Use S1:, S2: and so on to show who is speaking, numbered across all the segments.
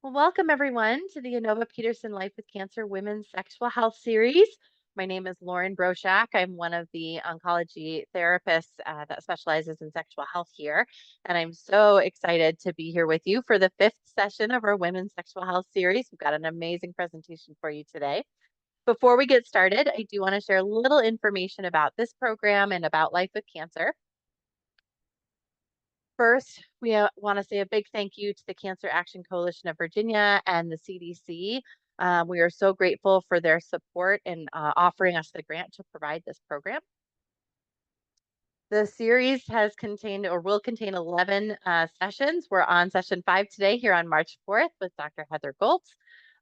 S1: Well, welcome everyone to the Inova Peterson Life with Cancer Women's Sexual Health Series. My name is Lauren Broshak. I'm one of the oncology therapists that specializes in sexual health here. And I'm so excited to be here with you for the fifth session of our Women's Sexual Health Series. We've got an amazing presentation for you today. Before we get started, I do want to share a little information about this program and about Life with Cancer. First, we want to say a big thank you to the Cancer Action Coalition of Virginia and the CDC. We are so grateful for their support in offering us the grant to provide this program. The series has contained or will contain 11 sessions. We're on session 5 today here on March 4th with Dr. Heather Goltz.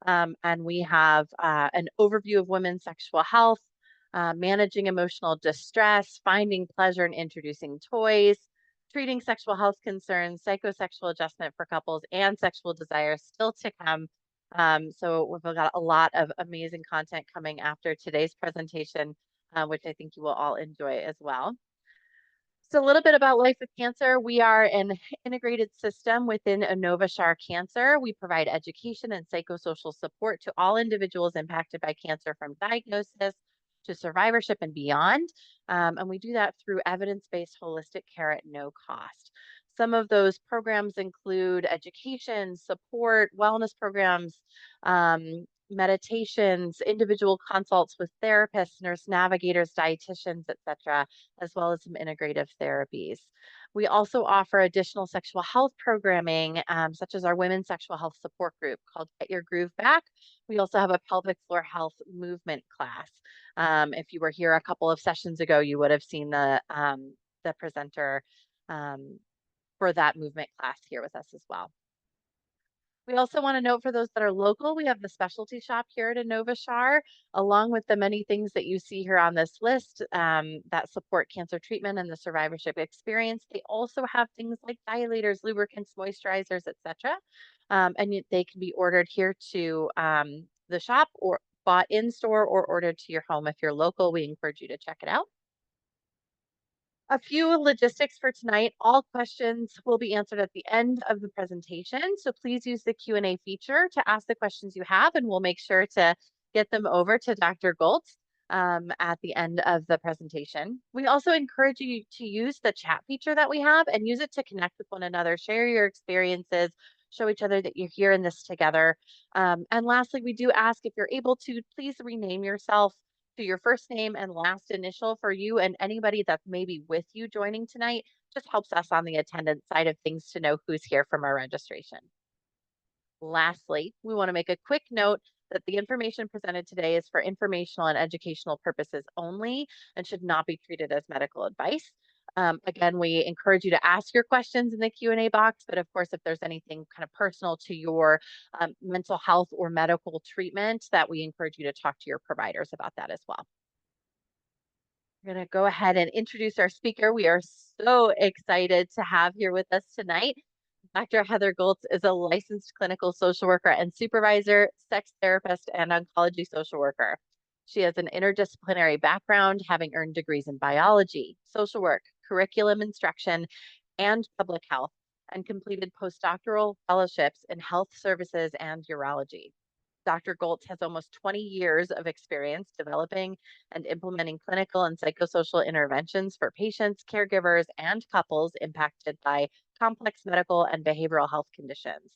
S1: And we have an overview of women's sexual health, managing emotional distress, finding pleasure in introducing toys, treating sexual health concerns, psychosexual adjustment for couples, and sexual desire still to come. So we've got a lot of amazing content coming after today's presentation, which I think you will all enjoy as well. So a little bit about Life with Cancer. We are an integrated system within Inova Shar Cancer. We provide education and psychosocial support to all individuals impacted by cancer from diagnosis to survivorship and beyond. And we do that through evidence-based holistic care at no cost. Some of those programs include education, support, wellness programs, meditations, individual consults with therapists, nurse navigators, dietitians, etc., as well as some integrative therapies. We also offer additional sexual health programming, such as our women's sexual health support group called Get Your Groove Back. We also have a pelvic floor health movement class. If you were here a couple of sessions ago, you would have seen the presenter um, for that movement class here with us as well. We also want to note for those that are local, we have the specialty shop here at Inova Shar, along with the many things that you see here on this list that support cancer treatment and the survivorship experience. They also have things like dilators, lubricants, moisturizers, etc. They can be ordered here to the shop or bought in store or ordered to your home. If you're local, we encourage you to check it out. A few logistics for tonight. All questions will be answered at the end of the presentation. So please use the Q&A feature to ask the questions you have, and we'll make sure to get them over to Dr. Goltz at the end of the presentation. We also encourage you to use the chat feature that we have and use it to connect with one another, share your experiences, show each other that you're here in this together. And lastly, we do ask if you're able to, please rename yourself to your first name and last initial for you and anybody that's maybe with you joining tonight. Just helps us on the attendance side of things to know who's here from our registration. Lastly, we want to make a quick note that the information presented today is for informational and educational purposes only and should not be treated as medical advice. Again, we encourage you to ask your questions in the Q&A box, but of course, if there's anything kind of personal to your mental health or medical treatment, that we encourage you to talk to your providers about that as well. We're going to go ahead and introduce our speaker. We are so excited to have here with us tonight. Dr. Heather Goltz is a licensed clinical social worker and supervisor, sex therapist, and oncology social worker. She has an interdisciplinary background, having earned degrees in biology, social work, curriculum instruction, and public health, and completed postdoctoral fellowships in health services and urology. Dr. Goltz has almost 20 years of experience developing and implementing clinical and psychosocial interventions for patients, caregivers, and couples impacted by complex medical and behavioral health conditions.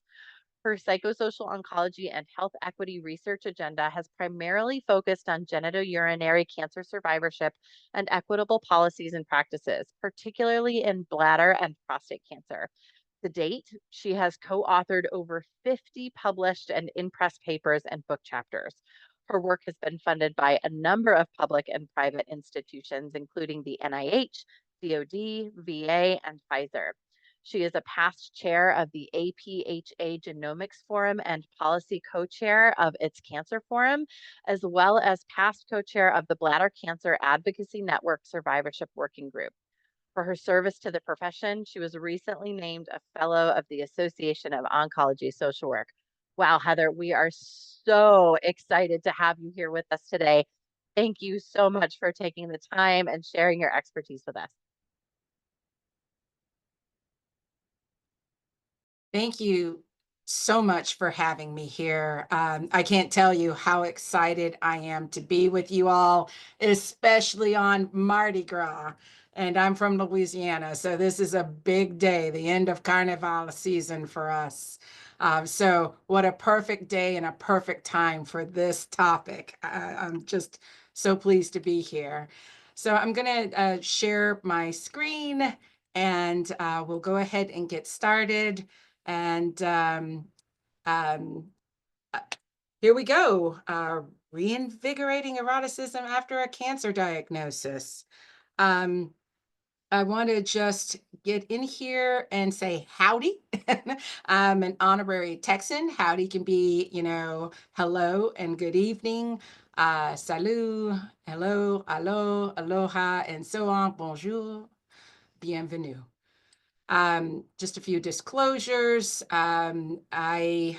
S1: Her psychosocial oncology and health equity research agenda has primarily focused on genitourinary cancer survivorship and equitable policies and practices, particularly in bladder and prostate cancer. To date, she has co-authored over 50 published and in-press papers and book chapters. Her work has been funded by a number of public and private institutions, including the NIH, DoD, VA, and Pfizer. She is a past chair of the APHA Genomics Forum and policy co-chair of its Cancer Forum, as well as past co-chair of the Bladder Cancer Advocacy Network Survivorship Working Group. For her service to the profession, she was recently named a fellow of the Association of Oncology Social Work. Wow, Heather, we are so excited to have you here with us today. Thank you so much for taking the time and sharing your expertise with us.
S2: Thank you so much for having me here. I can't tell you how excited I am to be with you all, especially on Mardi Gras. And I'm from Louisiana, so this is a big day, the end of Carnival season for us. So, what a perfect day and a perfect time for this topic. I'm just so pleased to be here. So, I'm going to share my screen and we'll go ahead and get started. And um, uh, here we go. Reinvigorating eroticism after a cancer diagnosis. Um, I want to just get in here and say howdy. I'm an honorary Texan. Howdy can be, hello and good evening. Salut, hello, alo, aloha, and so on. Bonjour, bienvenue. Just a few disclosures. I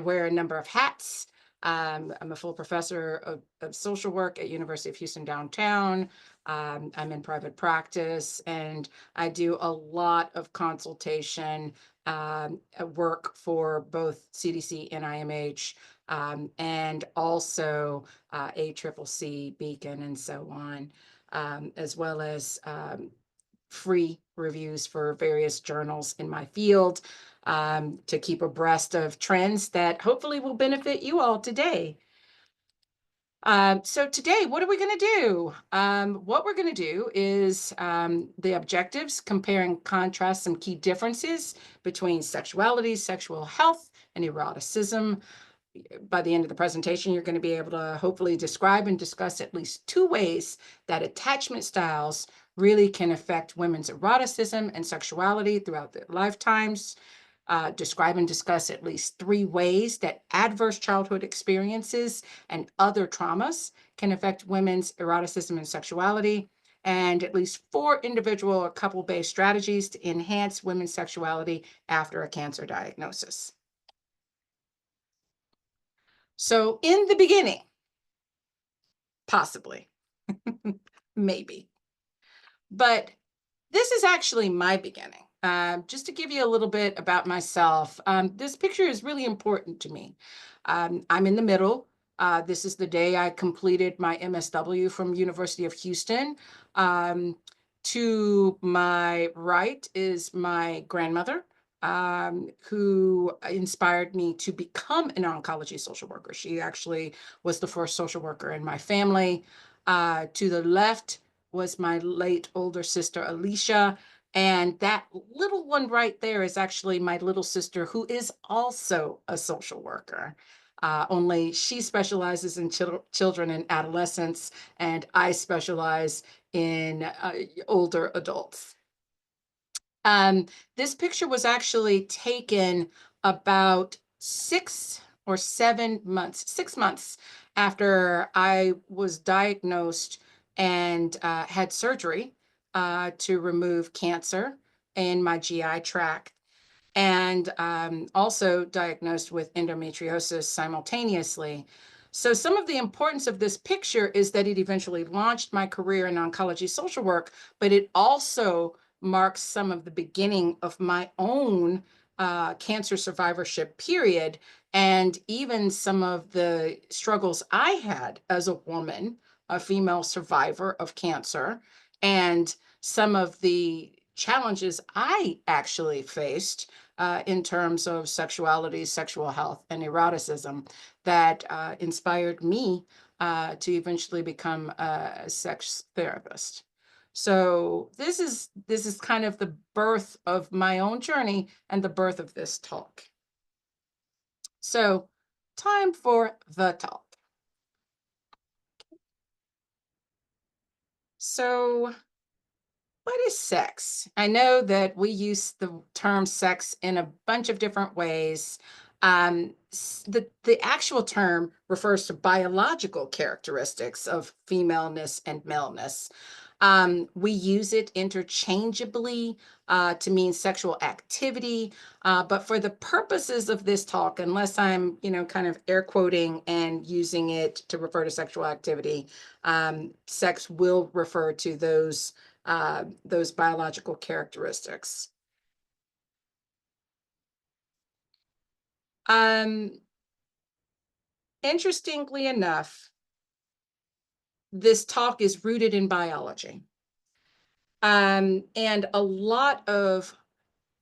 S2: wear a number of hats. I'm a full professor of social work at University of Houston downtown. I'm in private practice, and I do a lot of consultation work for both CDC and IMH, and also ACCC, Beacon, and so on, as well as free reviews for various journals in my field, to keep abreast of trends that hopefully will benefit you all today. So today, what are we going to do? What we're going to do is the objectives, compare and contrast some key differences between sexuality, sexual health, and eroticism. By the end of the presentation, you're going to be able to hopefully describe and discuss at least 2 ways that attachment styles really can affect women's eroticism and sexuality throughout their lifetimes. Describe and discuss at least 3 ways that adverse childhood experiences and other traumas can affect women's eroticism and sexuality, and at least 4 individual or couple-based strategies to enhance women's sexuality after a cancer diagnosis. So in the beginning, possibly, maybe, but this is actually my beginning. Just to give you a little bit about myself, this picture is really important to me. I'm in the middle. This is the day I completed my MSW from University of Houston. Um, to my right is my grandmother, who inspired me to become an oncology social worker. She actually was the first social worker in my family. To the left was my late older sister, Alicia. And that little one right there is actually my little sister, who is also a social worker. Only she specializes in children and adolescents, and I specialize in older adults. Um, this picture was actually taken about 6 or 7 months, 6 months after I was diagnosed and had surgery to remove cancer in my GI tract, and also diagnosed with endometriosis simultaneously. So some of the importance of this picture is that it eventually launched my career in oncology social work, but it also marks some of the beginning of my own cancer survivorship period, and even some of the struggles I had as a woman, a female survivor of cancer, and some of the challenges I actually faced in terms of sexuality, sexual health, and eroticism that inspired me to eventually become a sex therapist. So this is kind of the birth of my own journey and the birth of this talk. So time for the talk. So what is sex? I know that we use the term sex in a bunch of different ways. The actual term refers to biological characteristics of femaleness and maleness. We use it interchangeably to mean sexual activity, but for the purposes of this talk, unless I'm, kind of air quoting and using it to refer to sexual activity, sex will refer to those biological characteristics. Um, Interestingly enough, this talk is rooted in biology. And a lot of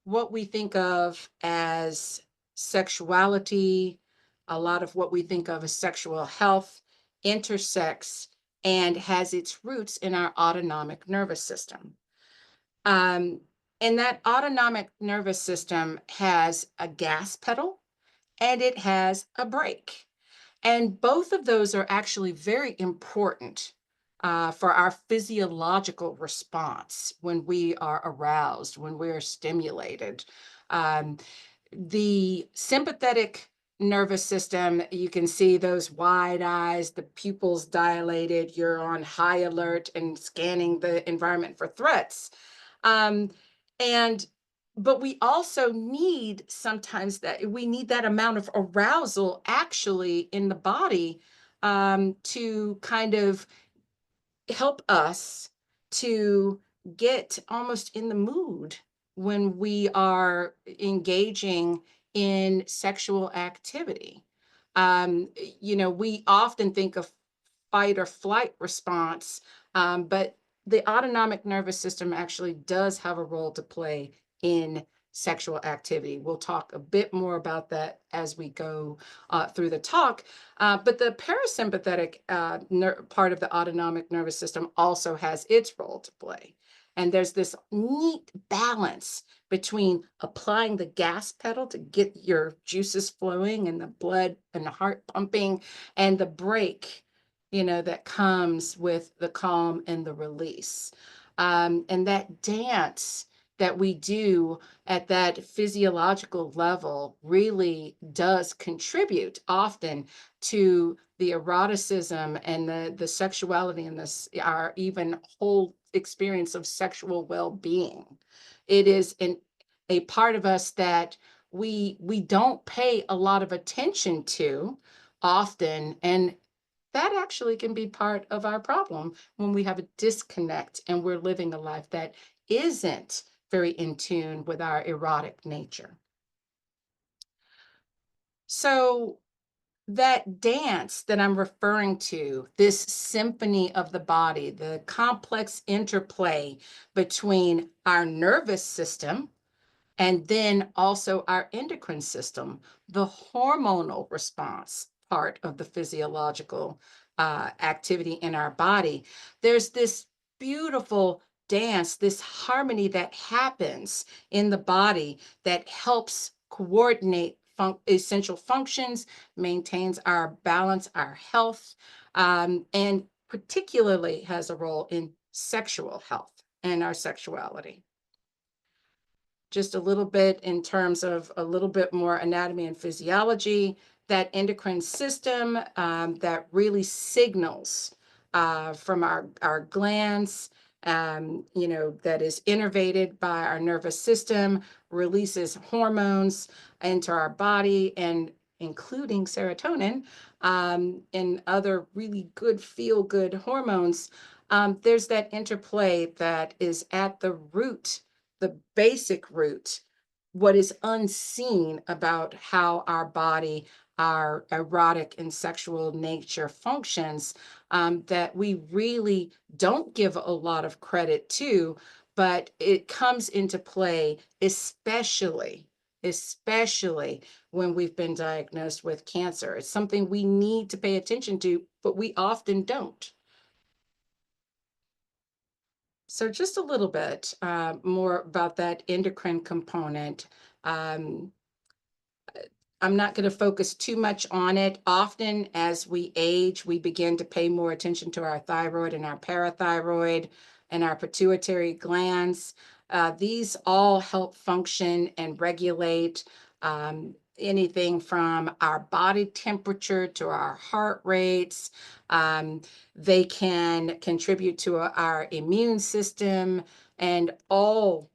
S2: what we think of as sexuality, a lot of what we think of as sexual health intersects and has its roots in our autonomic nervous system. Um, and that autonomic nervous system has a gas pedal and it has a brake. And both of those are actually very important for our physiological response when we are aroused, when we're stimulated. Um, the sympathetic nervous system, you can see those wide eyes, the pupils dilated, you're on high alert and scanning the environment for threats. Um, and but we also need sometimes that we need that amount of arousal actually in the body to kind of help us to get almost in the mood when we are engaging in sexual activity. We often think of fight or flight response, but the autonomic nervous system actually does have a role to play in sexual activity. We'll talk a bit more about that as we go through the talk. But the parasympathetic part of the autonomic nervous system also has its role to play. And there's this neat balance between applying the gas pedal to get your juices flowing and the blood and the heart pumping, and the brake, that comes with the calm and the release. And that dance that we do at that physiological level really does contribute often to the eroticism and the sexuality and our even whole experience of sexual well-being. It is a part of us that we don't pay a lot of attention to often, and that actually can be part of our problem when we have a disconnect and we're living a life that isn't very in tune with our erotic nature. So, that dance that I'm referring to, this symphony of the body, the complex interplay between our nervous system and then also our endocrine system, the hormonal response part of the physiological activity in our body. There's this beautiful dance, this harmony that happens in the body that helps coordinate essential functions, maintains our balance, our health, and particularly has a role in sexual health and our sexuality. Just a little bit in terms of a little bit more anatomy and physiology, that endocrine system that really signals from our glands, that is innervated by our nervous system, releases hormones into our body, and including serotonin and other really good feel good hormones. There's that interplay that is at the root, the basic root, what is unseen about how our body, our erotic and sexual nature functions, that we really don't give a lot of credit to, but it comes into play, especially when we've been diagnosed with cancer. It's something we need to pay attention to, but we often don't. So just a little bit more about that endocrine component. Um, I'm not going to focus too much on it. Often, as we age, we begin to pay more attention to our thyroid and our parathyroid and our pituitary glands. These all help function and regulate anything from our body temperature to our heart rates. Um, they can contribute to our immune system and all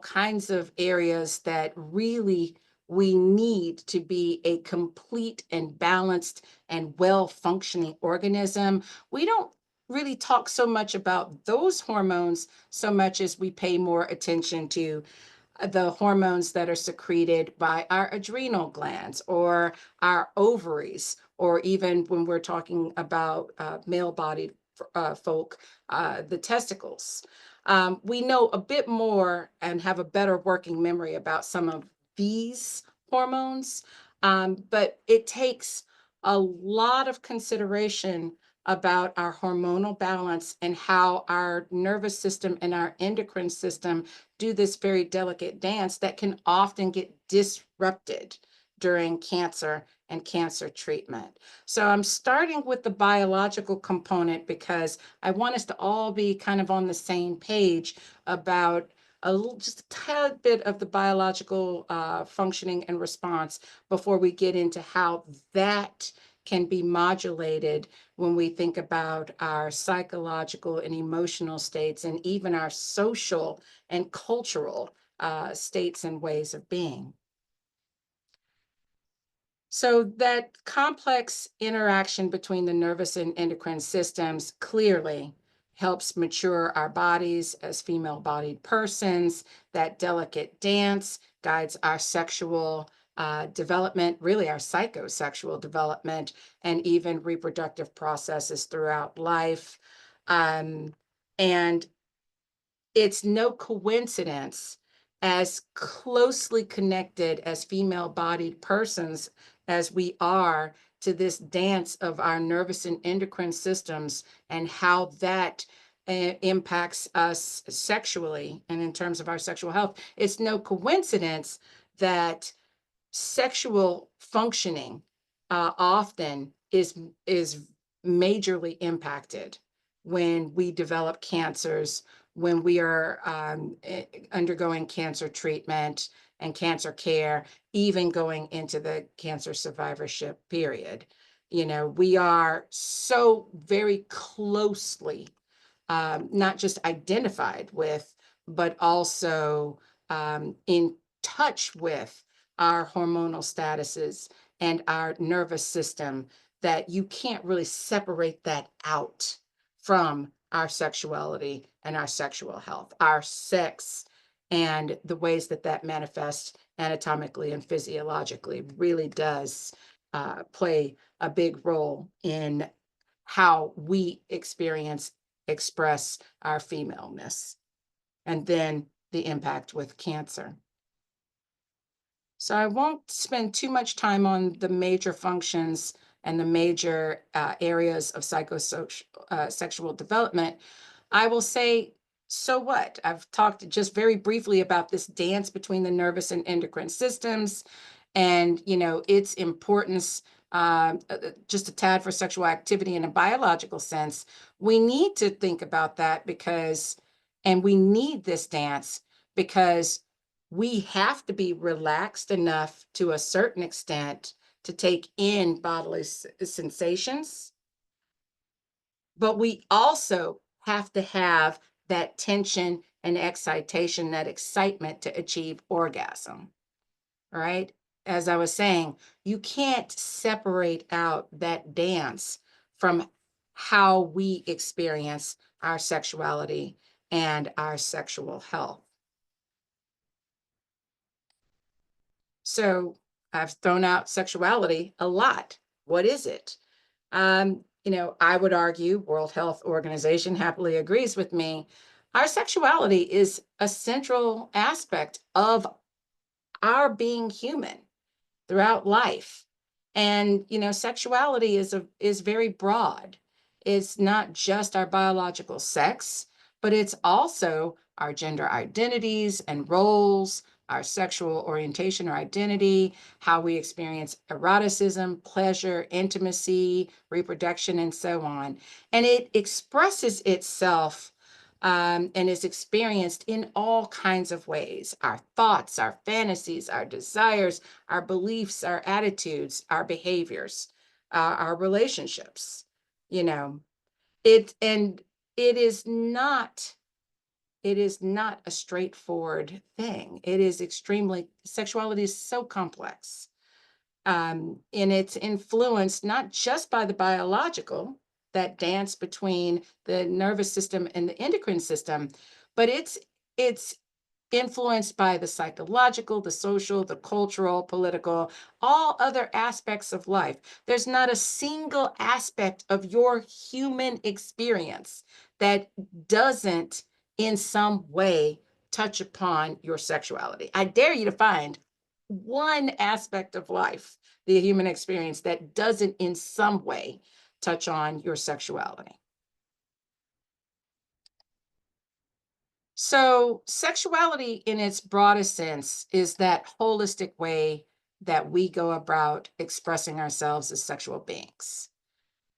S2: kinds of areas that really we need to be a complete and balanced and well-functioning organism. We don't really talk so much about those hormones so much as we pay more attention to the hormones that are secreted by our adrenal glands or our ovaries, or even when we're talking about male-bodied folk, the testicles. We know a bit more and have a better working memory about some of these hormones, but it takes a lot of consideration about our hormonal balance and how our nervous system and our endocrine system do this very delicate dance that can often get disrupted during cancer and cancer treatment. So I'm starting with the biological component because I want us to all be kind of on the same page about just a tad bit of the biological functioning and response before we get into how that can be modulated when we think about our psychological and emotional states and even our social and cultural states and ways of being. So that complex interaction between the nervous and endocrine systems clearly helps mature our bodies as female-bodied persons. That delicate dance guides our sexual development, really our psychosexual development, and even reproductive processes throughout life. Um, and it's no coincidence, as closely connected as female-bodied persons as we are to this dance of our nervous and endocrine systems and how that impacts us sexually and in terms of our sexual health. It's no coincidence that sexual functioning often is majorly impacted when we develop cancers, when we are undergoing cancer treatment and cancer care, even going into the cancer survivorship period. You know, we are so very closely not just identified with, but also in touch with our hormonal statuses and our nervous system that you can't really separate that out from our sexuality and our sexual health, our sex, and the ways that that manifests anatomically and physiologically really does play a big role in how we express our femaleness, and then the impact with cancer. So I won't spend too much time on the major functions and the major areas of psychosexual sexual development. I will say, so what? I've talked just very briefly about this dance between the nervous and endocrine systems, and its importance. Just a tad for sexual activity in a biological sense. We need to think about that and we need this dance because we have to be relaxed enough to a certain extent to take in bodily sensations, but we also have to have that tension and excitation, that excitement to achieve orgasm, right? As I was saying, you can't separate out that dance from how we experience our sexuality and our sexual health. So I've thrown out sexuality a lot. What is it? I would argue, World Health Organization happily agrees with me, our sexuality is a central aspect of our being human throughout life. And sexuality is very broad. It's not just our biological sex, but it's also our gender identities and roles, our sexual orientation or identity, how we experience eroticism, pleasure, intimacy, reproduction, and so on. And it expresses itself and is experienced in all kinds of ways: our thoughts, our fantasies, our desires, our beliefs, our attitudes, our behaviors, our relationships. You know, and it is not a straightforward thing. It is extremely Sexuality is so complex. And it's influenced not just by the biological, that dance between the nervous system and the endocrine system, but it's influenced by the psychological, the social, the cultural, political, all other aspects of life. There's not a single aspect of your human experience that doesn't, in some way, touch upon your sexuality. I dare you to find one aspect of life, the human experience, that doesn't, in some way, touch on your sexuality. So, sexuality in its broadest sense is that holistic way that we go about expressing ourselves as sexual beings.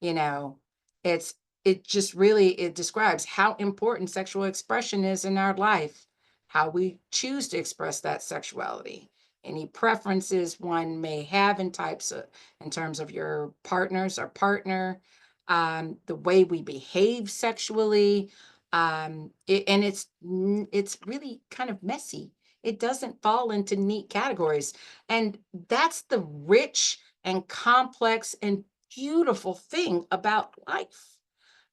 S2: You know, it's it just really it describes how important sexual expression is in our life, how we choose to express that sexuality, any preferences one may have in terms of your partners or partner, the way we behave sexually, and it's really kind of messy. It doesn't fall into neat categories, and that's the rich and complex and beautiful thing about life.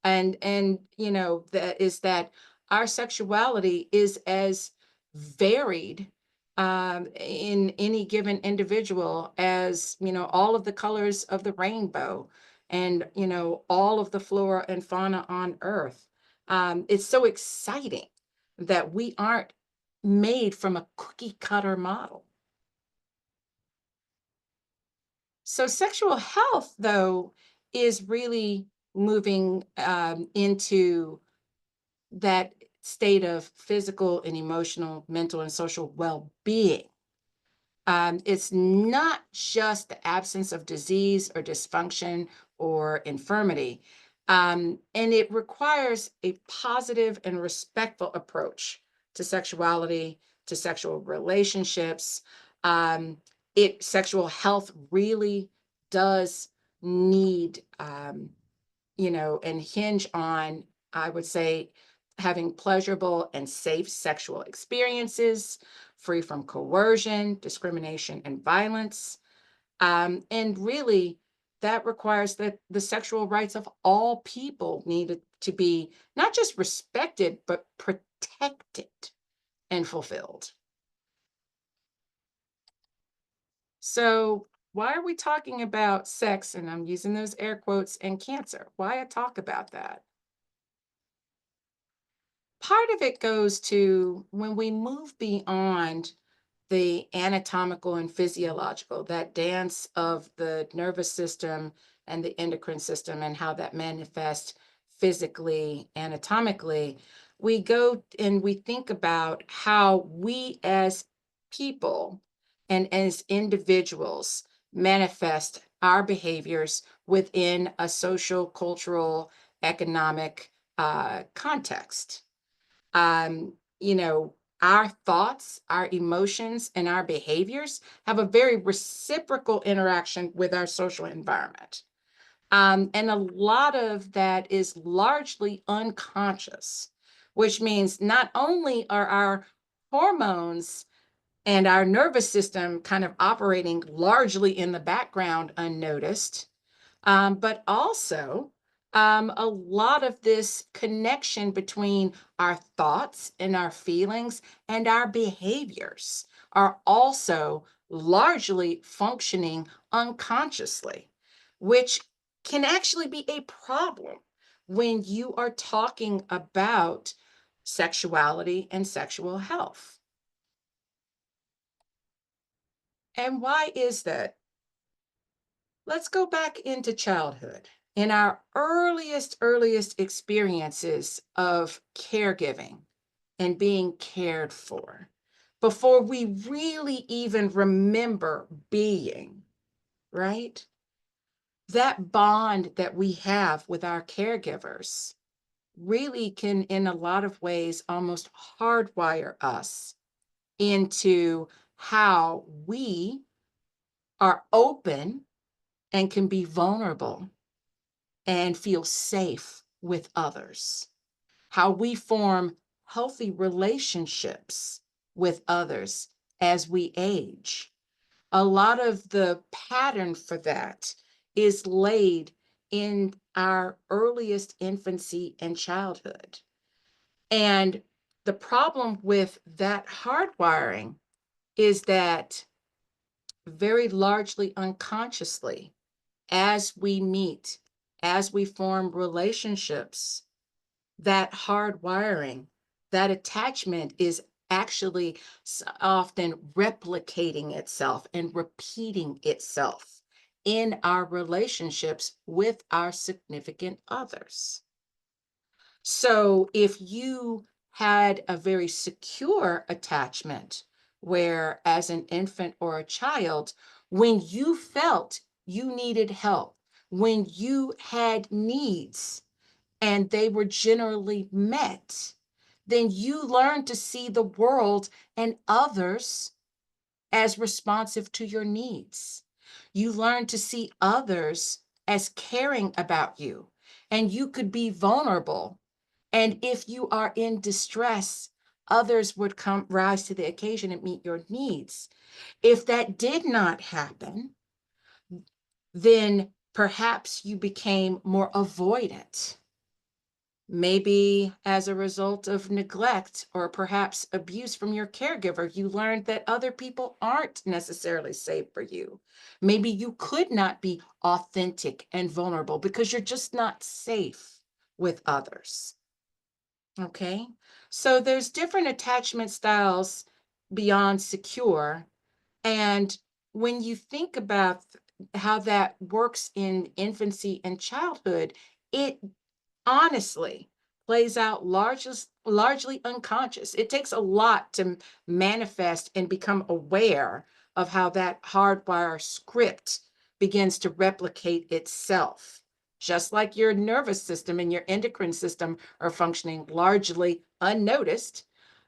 S2: And that is that our sexuality is as varied in any given individual as all of the colors of the rainbow, and all of the flora and fauna on earth. It's so exciting that we aren't made from a cookie cutter model. So sexual health, though, is really moving into that state of physical and emotional, mental, and social well-being. It's not just the absence of disease or dysfunction or infirmity. And it requires a positive and respectful approach to sexuality, to sexual relationships. Um, Sexual health really does need, and hinge on, I would say, having pleasurable and safe sexual experiences, free from coercion, discrimination, and violence. And really, that requires that the sexual rights of all people needed to be not just respected, but protected and fulfilled. So, why are we talking about sex? And I'm using those air quotes, and cancer. Why I talk about that? Part of it goes to when we move beyond the anatomical and physiological, that dance of the nervous system and the endocrine system and how that manifests physically, anatomically, we go and we think about how we as people and as individuals manifest our behaviors within a social, cultural, economic context. Our thoughts, our emotions, and our behaviors have a very reciprocal interaction with our social environment. And a lot of that is largely unconscious, which means not only are our hormones and our nervous system kind of operating largely in the background unnoticed, but also a lot of this connection between our thoughts and our feelings and our behaviors are also largely functioning unconsciously, which can actually be a problem when you are talking about sexuality and sexual health. And why is that? Let's go back into childhood. In our earliest experiences of caregiving and being cared for, before we really even remember being, right? That bond that we have with our caregivers really can, in a lot of ways, almost hardwire us into how we are open and can be vulnerable and feel safe with others, how we form healthy relationships with others as we age. A lot of the pattern for that is laid in our earliest infancy and childhood. And The problem with that hardwiring is that very largely unconsciously, as we meet, as we form relationships, that hardwiring, that attachment is actually often replicating itself and repeating itself in our relationships with our significant others. So if you had a very secure attachment, where as an infant or a child, when you felt you needed help, when you had needs and they were generally met, then you learn to see the world and others as responsive to your needs. You learn to see others as caring about you, and you could be vulnerable. And if you are in distress, others would come rise to the occasion and meet your needs. If that did not happen, then perhaps you became more avoidant. Maybe as a result of neglect or perhaps abuse from your caregiver, you learned that other people aren't necessarily safe for you. Maybe you could not be authentic and vulnerable because you're just not safe with others. Okay. So there's different attachment styles beyond secure. And when you think about how that works in infancy and childhood, it honestly plays out largely unconscious. It takes a lot to manifest and become aware of how that hardwire script begins to replicate itself. Just like your nervous system and your endocrine system are functioning largely unnoticed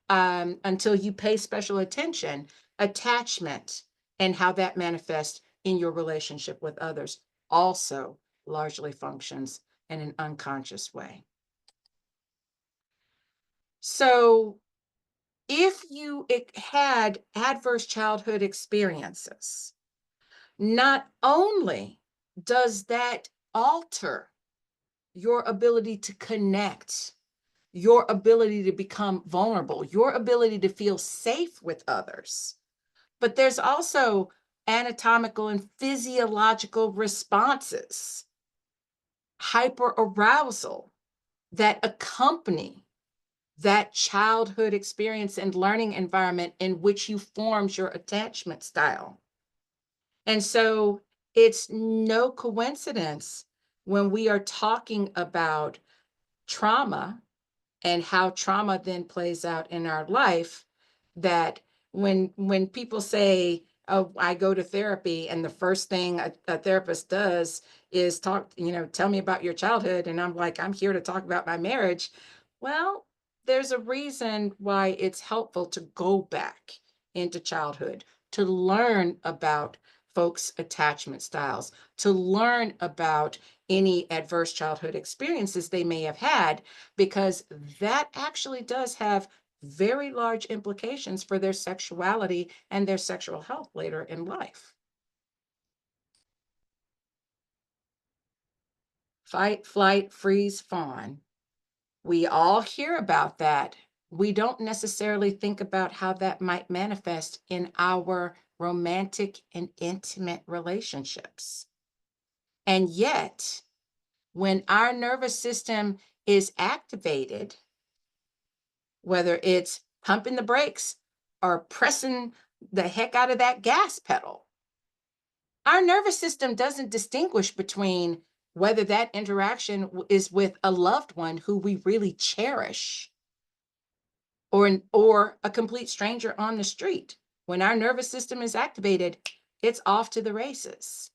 S2: until you pay special attention, attachment and how that manifests in your relationship with others also largely functions in an unconscious way. So, if you had adverse childhood experiences, not only does that alter your ability to connect, your ability to become vulnerable, your ability to feel safe with others, but there's also anatomical and physiological responses, hyperarousal that accompany that childhood experience and learning environment in which you formed your attachment style. And so it's no coincidence when we are talking about trauma and how trauma then plays out in our life, that when people say, oh, I go to therapy, and the first thing a therapist does is talk, tell me about your childhood, and I'm like, I'm here to talk about my marriage. Well, there's a reason why it's helpful to go back into childhood, to learn about folks' attachment styles, to learn about any adverse childhood experiences they may have had, because that actually does have very large implications for their sexuality and their sexual health later in life. Fight, flight, freeze, fawn. We all hear about that. We don't necessarily think about how that might manifest in our romantic and intimate relationships. And yet, when our nervous system is activated, whether it's pumping the brakes or pressing the heck out of that gas pedal, our nervous system doesn't distinguish between whether that interaction is with a loved one who we really cherish or a complete stranger on the street. When our nervous system is activated, it's off to the races.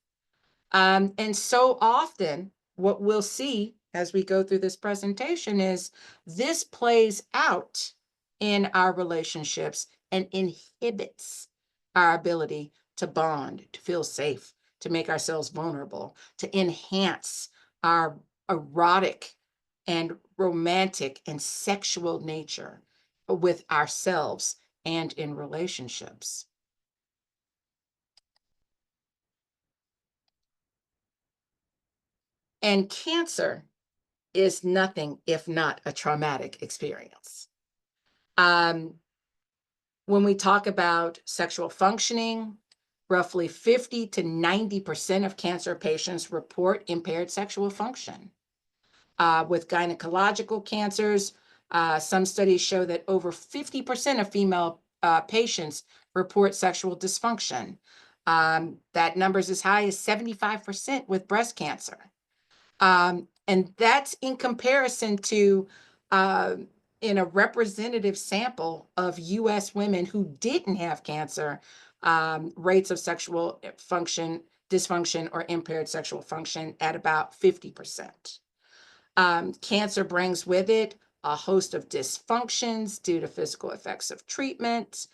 S2: And so often, what we'll see as we go through this presentation is this plays out in our relationships and inhibits our ability to bond, to feel safe, to make ourselves vulnerable, to enhance our erotic and romantic and sexual nature with ourselves and in relationships. And cancer is nothing if not a traumatic experience. Um, when we talk about sexual functioning, roughly 50 to 90% of cancer patients report impaired sexual function. With gynecological cancers, some studies show that over 50% of female patients report sexual dysfunction. That number is as high as 75% with breast cancer. And that's in comparison to uh, in a representative sample of US women who didn't have cancer, rates of sexual function, dysfunction, or impaired sexual function at about 50%. Cancer brings with it a host of dysfunctions due to physical effects of treatment,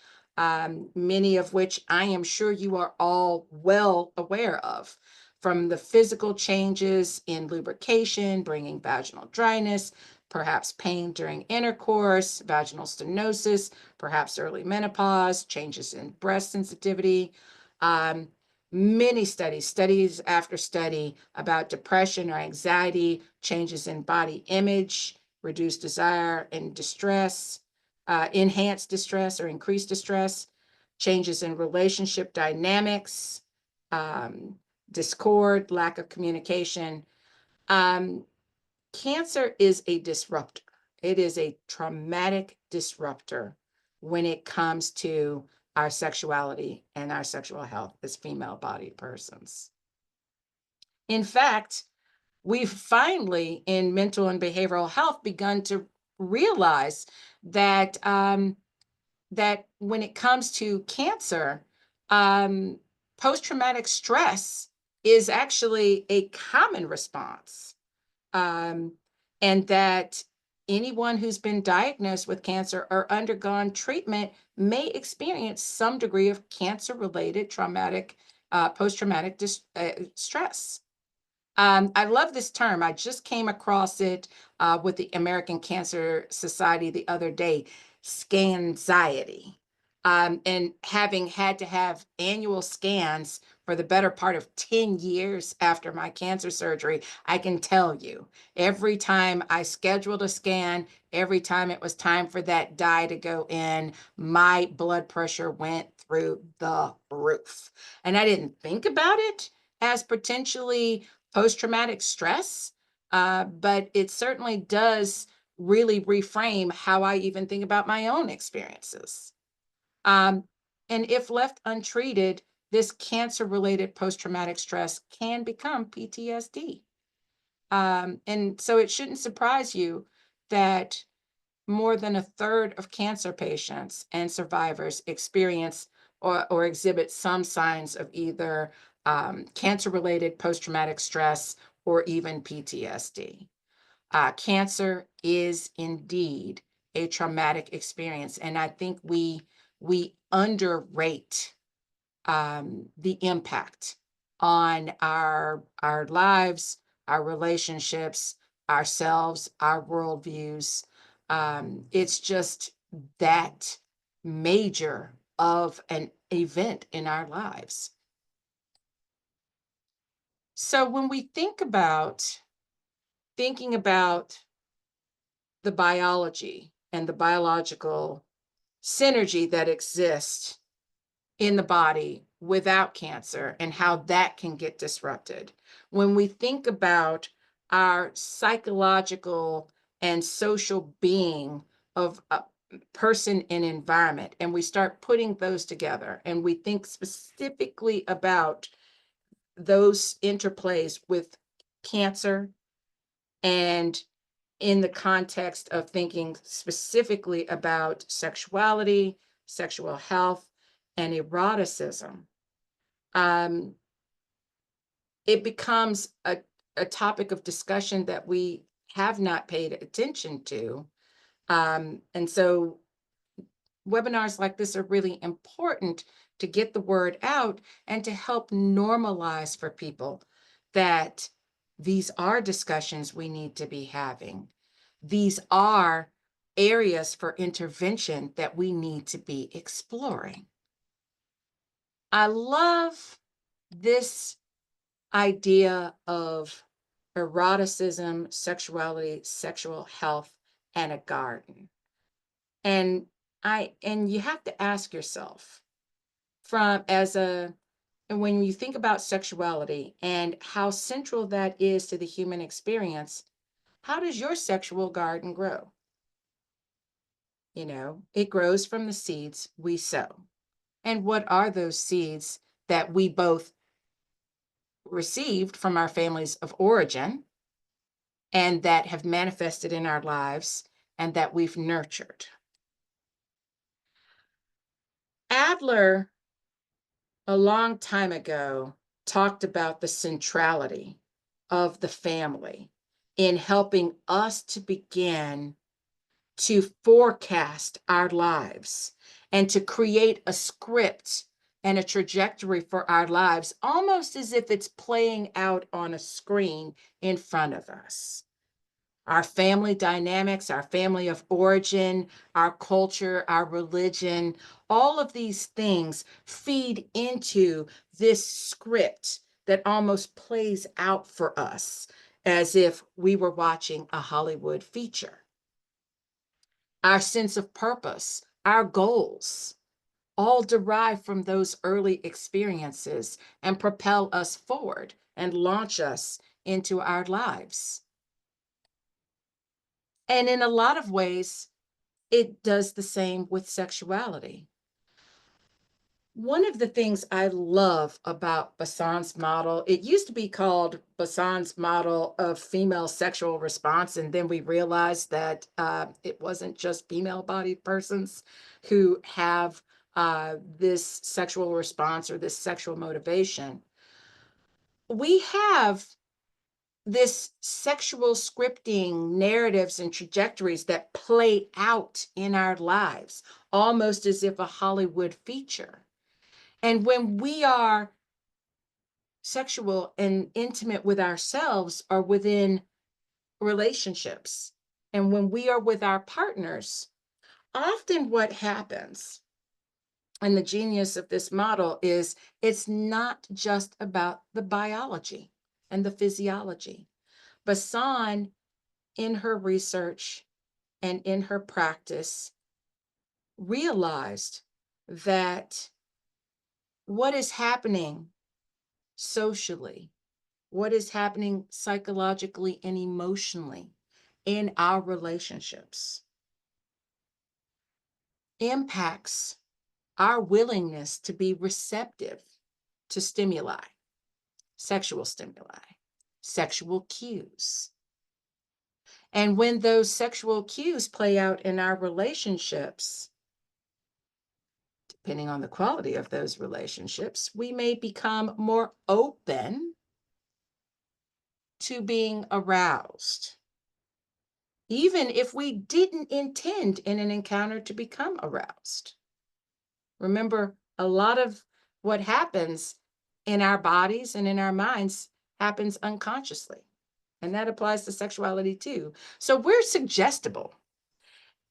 S2: many of which I am sure you are all well aware of, from the physical changes in lubrication, bringing vaginal dryness, perhaps pain during intercourse, vaginal stenosis, perhaps early menopause, changes in breast sensitivity. Um, Many studies after study about depression or anxiety, changes in body image, reduced desire and distress, enhanced distress or increased distress, changes in relationship dynamics, um, discord, lack of communication. Um, Cancer is a disruptor. It is a traumatic disruptor when it comes to our sexuality and our sexual health as female-bodied persons. In fact, we've finally, in mental and behavioral health, begun to realize that that when it comes to cancer, post-traumatic stress is actually a common response, um, and that anyone who's been diagnosed with cancer or undergone treatment may experience some degree of cancer-related traumatic, post-traumatic stress. I love this term. I just came across it with the American Cancer Society the other day, scanxiety. And having had to have annual scans for the better part of 10 years after my cancer surgery, I can tell you, every time I scheduled a scan, every time it was time for that dye to go in, my blood pressure went through the roof. And I didn't think about it as potentially post-traumatic stress, but it certainly does really reframe how I even think about my own experiences. Um, and if left untreated, this cancer-related post-traumatic stress can become PTSD. And so it shouldn't surprise you that more than a third of cancer patients and survivors experience or exhibit some signs of either cancer-related post-traumatic stress or even PTSD. Cancer is indeed a traumatic experience, and I think we underrate the impact on our lives, our relationships, ourselves, our worldviews. It's just that major of an event in our lives. So when we thinking about the biology and the biological synergy that exists in the body without cancer and how that can get disrupted. When we think about our psychological and social being of a person and environment, and we start putting those together, and we think specifically about those interplays with cancer, and in the context of thinking specifically about sexuality, sexual health, and eroticism, um, it becomes a topic of discussion that we have not paid attention to. And so webinars like this are really important to get the word out and to help normalize for people that these are discussions we need to be having. These are areas for intervention that we need to be exploring. I love this idea of eroticism, sexuality, sexual health, and a garden. And and you have to ask yourself and when you think about sexuality and how central that is to the human experience, how does your sexual garden grow? It grows from the seeds we sow. And what are those seeds that we both received from our families of origin and that have manifested in our lives and that we've nurtured? Adler, a long time ago, talked about the centrality of the family in helping us to begin to forecast our lives and to create a script and a trajectory for our lives, almost as if it's playing out on a screen in front of us. Our family dynamics, our family of origin, our culture, our religion, all of these things feed into this script that almost plays out for us as if we were watching a Hollywood feature. Our sense of purpose, our goals, all derive from those early experiences and propel us forward and launch us into our lives. And in a lot of ways, it does the same with sexuality. One of the things I love about Bassan's model, it used to be called Bassan's model of female sexual response, and then we realized that it wasn't just female-bodied persons who have this sexual response or this sexual motivation. We have this sexual scripting narratives and trajectories that play out in our lives, almost as if a Hollywood feature. And when we are sexual and intimate with ourselves or within relationships, and when we are with our partners, often what happens, and the genius of this model is it's not just about the biology and the physiology. Bassan, in her research and in her practice, realized that what is happening socially, what is happening psychologically and emotionally in our relationships impacts our willingness to be receptive to stimuli, sexual cues. And when those sexual cues play out in our relationships, depending on the quality of those relationships, we may become more open to being aroused, even if we didn't intend in an encounter to become aroused. Remember, a lot of what happens in our bodies and in our minds happens unconsciously. And that applies to sexuality too. So we're suggestible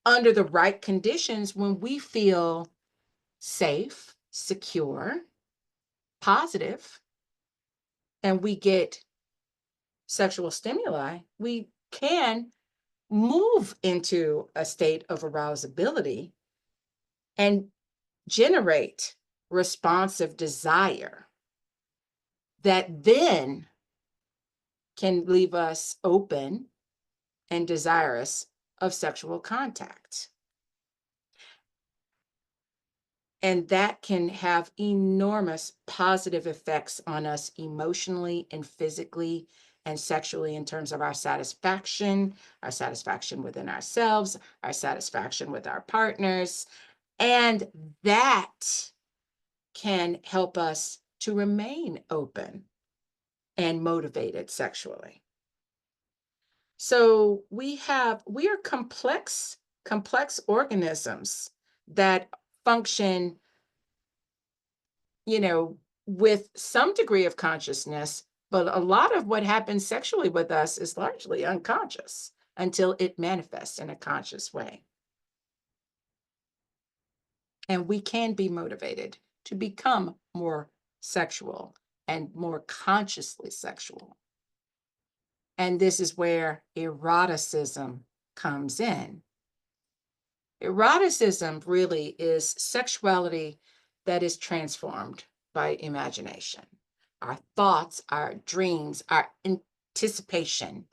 S2: under the right conditions when we feel safe, secure, positive, and we get sexual stimuli, we can move into a state of arousability and generate responsive desire that then can leave us open and desirous of sexual contact. And that can have enormous positive effects on us emotionally and physically and sexually in terms of our satisfaction within ourselves, our satisfaction with our partners. And that can help us to remain open and motivated sexually. So we are complex organisms that function, with some degree of consciousness, but a lot of what happens sexually with us is largely unconscious until it manifests in a conscious way. And we can be motivated to become more sexual and more consciously sexual. And this is where eroticism comes in. Eroticism really is sexuality that is transformed by imagination. Our thoughts, our dreams, our anticipation,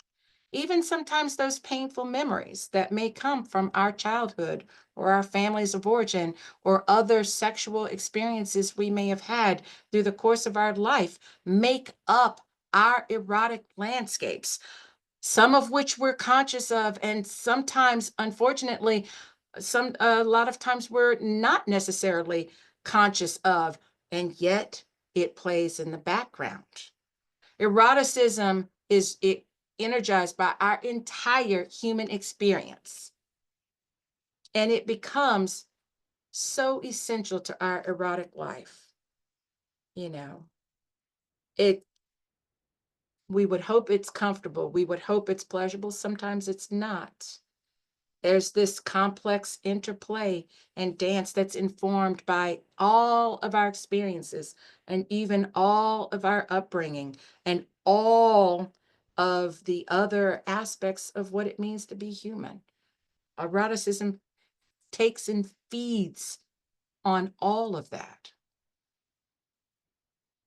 S2: even sometimes those painful memories that may come from our childhood or our families of origin or other sexual experiences we may have had through the course of our life make up our erotic landscapes, some of which we're conscious of, and sometimes, unfortunately, a lot of times we're not necessarily conscious of, and yet it plays in the background. Eroticism is energized by our entire human experience, and it becomes so essential to our erotic life. You know, it we would hope it's comfortable. We would hope it's pleasurable. Sometimes it's not. There's this complex interplay and dance that's informed by all of our experiences and even all of our upbringing and all of the other aspects of what it means to be human. Eroticism takes and feeds on all of that.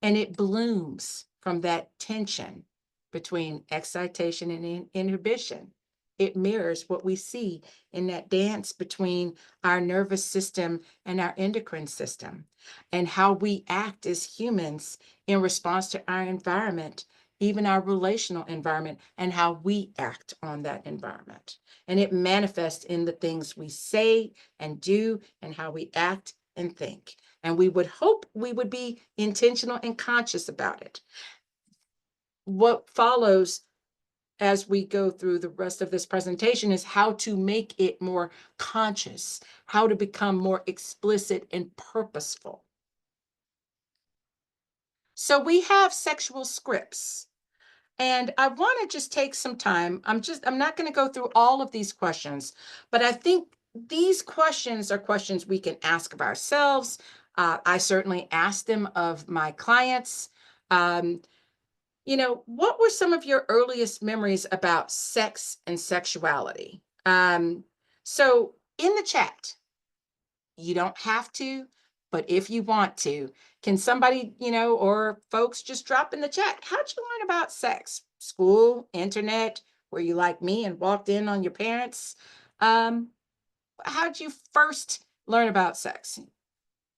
S2: And it blooms from that tension between excitation and inhibition. It mirrors what we see in that dance between our nervous system and our endocrine system, and how we act as humans in response to our environment, even our relational environment, and how we act on that environment. And it manifests in the things we say and do and how we act and think. And we would hope we would be intentional and conscious about it. What follows as we go through the rest of this presentation is how to make it more conscious, how to become more explicit and purposeful. So we have sexual scripts. And I want to just take some time. I'm not going to go through all of these questions, but I think these questions are questions we can ask of ourselves. I certainly ask them of my clients. Um, what were some of your earliest memories about sex and sexuality? So in the chat, you don't have to, but if you want to, can somebody, or folks just drop in the chat, how'd you learn about sex? School, internet, were you like me and walked in on your parents? Um, how'd you first learn about sex?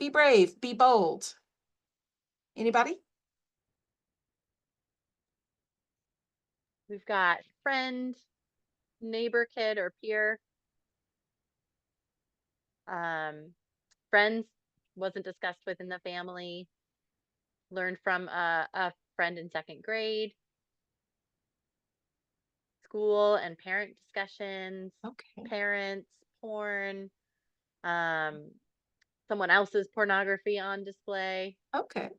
S2: Be brave, be bold. Anybody?
S1: We've got friend, neighbor, kid, or peer. Friends wasn't discussed within the family. Learned from a friend in second grade. School and parent discussions.
S2: Okay.
S1: Parents, porn, um, someone else's pornography on display.
S2: Okay.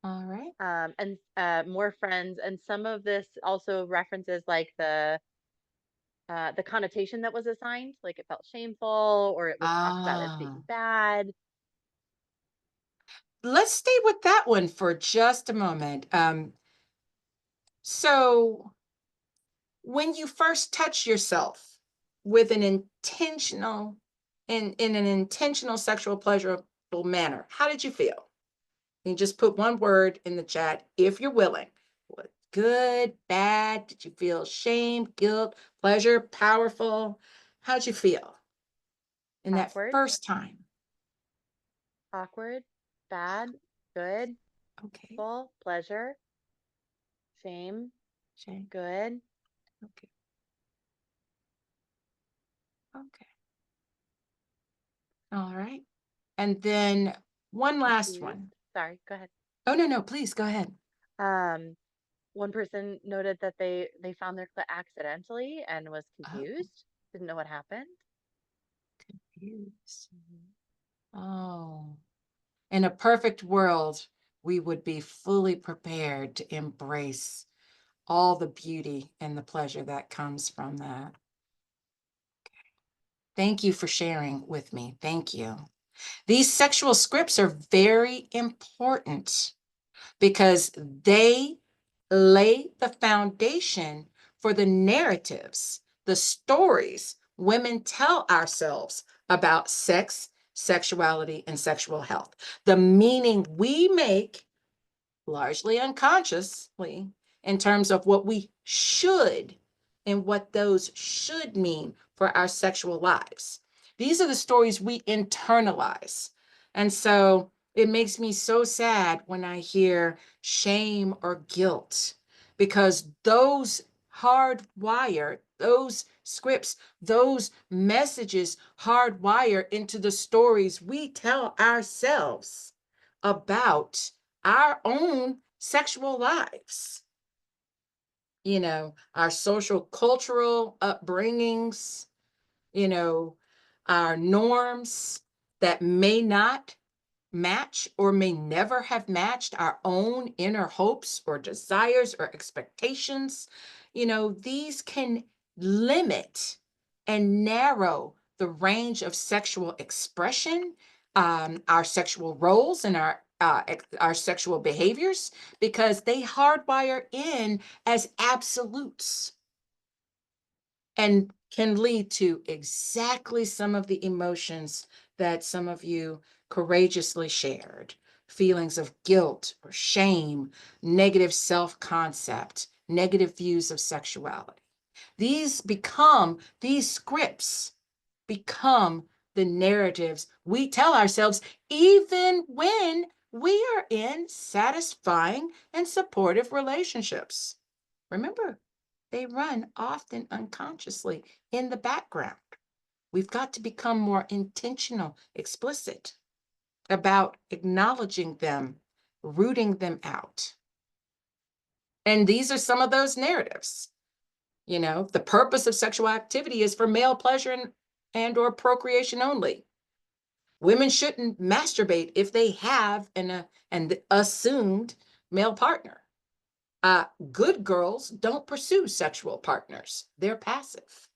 S2: All right.
S1: And more friends, and some of this also references like the connotation that was assigned, like it felt shameful or it was talked about as being
S2: Ah,
S1: bad.
S2: let's stay with that one for just a moment. So when you first touch yourself with an intentional in an intentional sexual pleasurable manner, how did you feel? You just put one word in the chat if you're willing. What, good, bad? Did you feel shame, guilt, pleasure, powerful? How'd you feel in that
S1: Awkward,
S2: first time?
S1: awkward, bad, good,
S2: Okay,
S1: full, pleasure, shame,
S2: shame.
S1: good,
S2: Okay, okay. All right. And then one last
S1: confused.
S2: one.
S1: Sorry, go ahead.
S2: Oh, no, no, please go ahead.
S1: Um, One person noted that they found their clit accidentally and was
S2: Oh,
S1: confused, didn't know what happened.
S2: confused.
S1: Mhm.
S2: Oh, in a perfect world, we would be fully prepared to embrace all the beauty and the pleasure that comes from that. Thank you for sharing with me. Thank you. These sexual scripts are very important because they lay the foundation for the narratives, the stories women tell ourselves about sex, sexuality, and sexual health. The meaning we make, largely unconsciously, in terms of what we should and what those should mean for our sexual lives. These are the stories we internalize. And so it makes me so sad when I hear shame or guilt, because those hardwire, those scripts, those messages hardwire into the stories we tell ourselves about our own sexual lives. You know, our social cultural upbringings, you know, our norms that may not match or may never have matched our own inner hopes or desires or expectations. You know, these can limit and narrow the range of sexual expression, our sexual roles, and our sexual behaviors, because they hardwire in as absolutes and can lead to exactly some of the emotions that some of you courageously shared: feelings of guilt or shame, negative self concept, negative views of sexuality. These scripts become the narratives we tell ourselves, even when we are in satisfying and supportive relationships. Remember, they run often unconsciously in the background. We've got to become more intentional, explicit about acknowledging them, rooting them out. And these are some of those narratives. You know, the purpose of sexual activity is for male pleasure and or procreation only. Women shouldn't masturbate if they have an assumed male partner. Good girls don't pursue sexual partners. They're passive.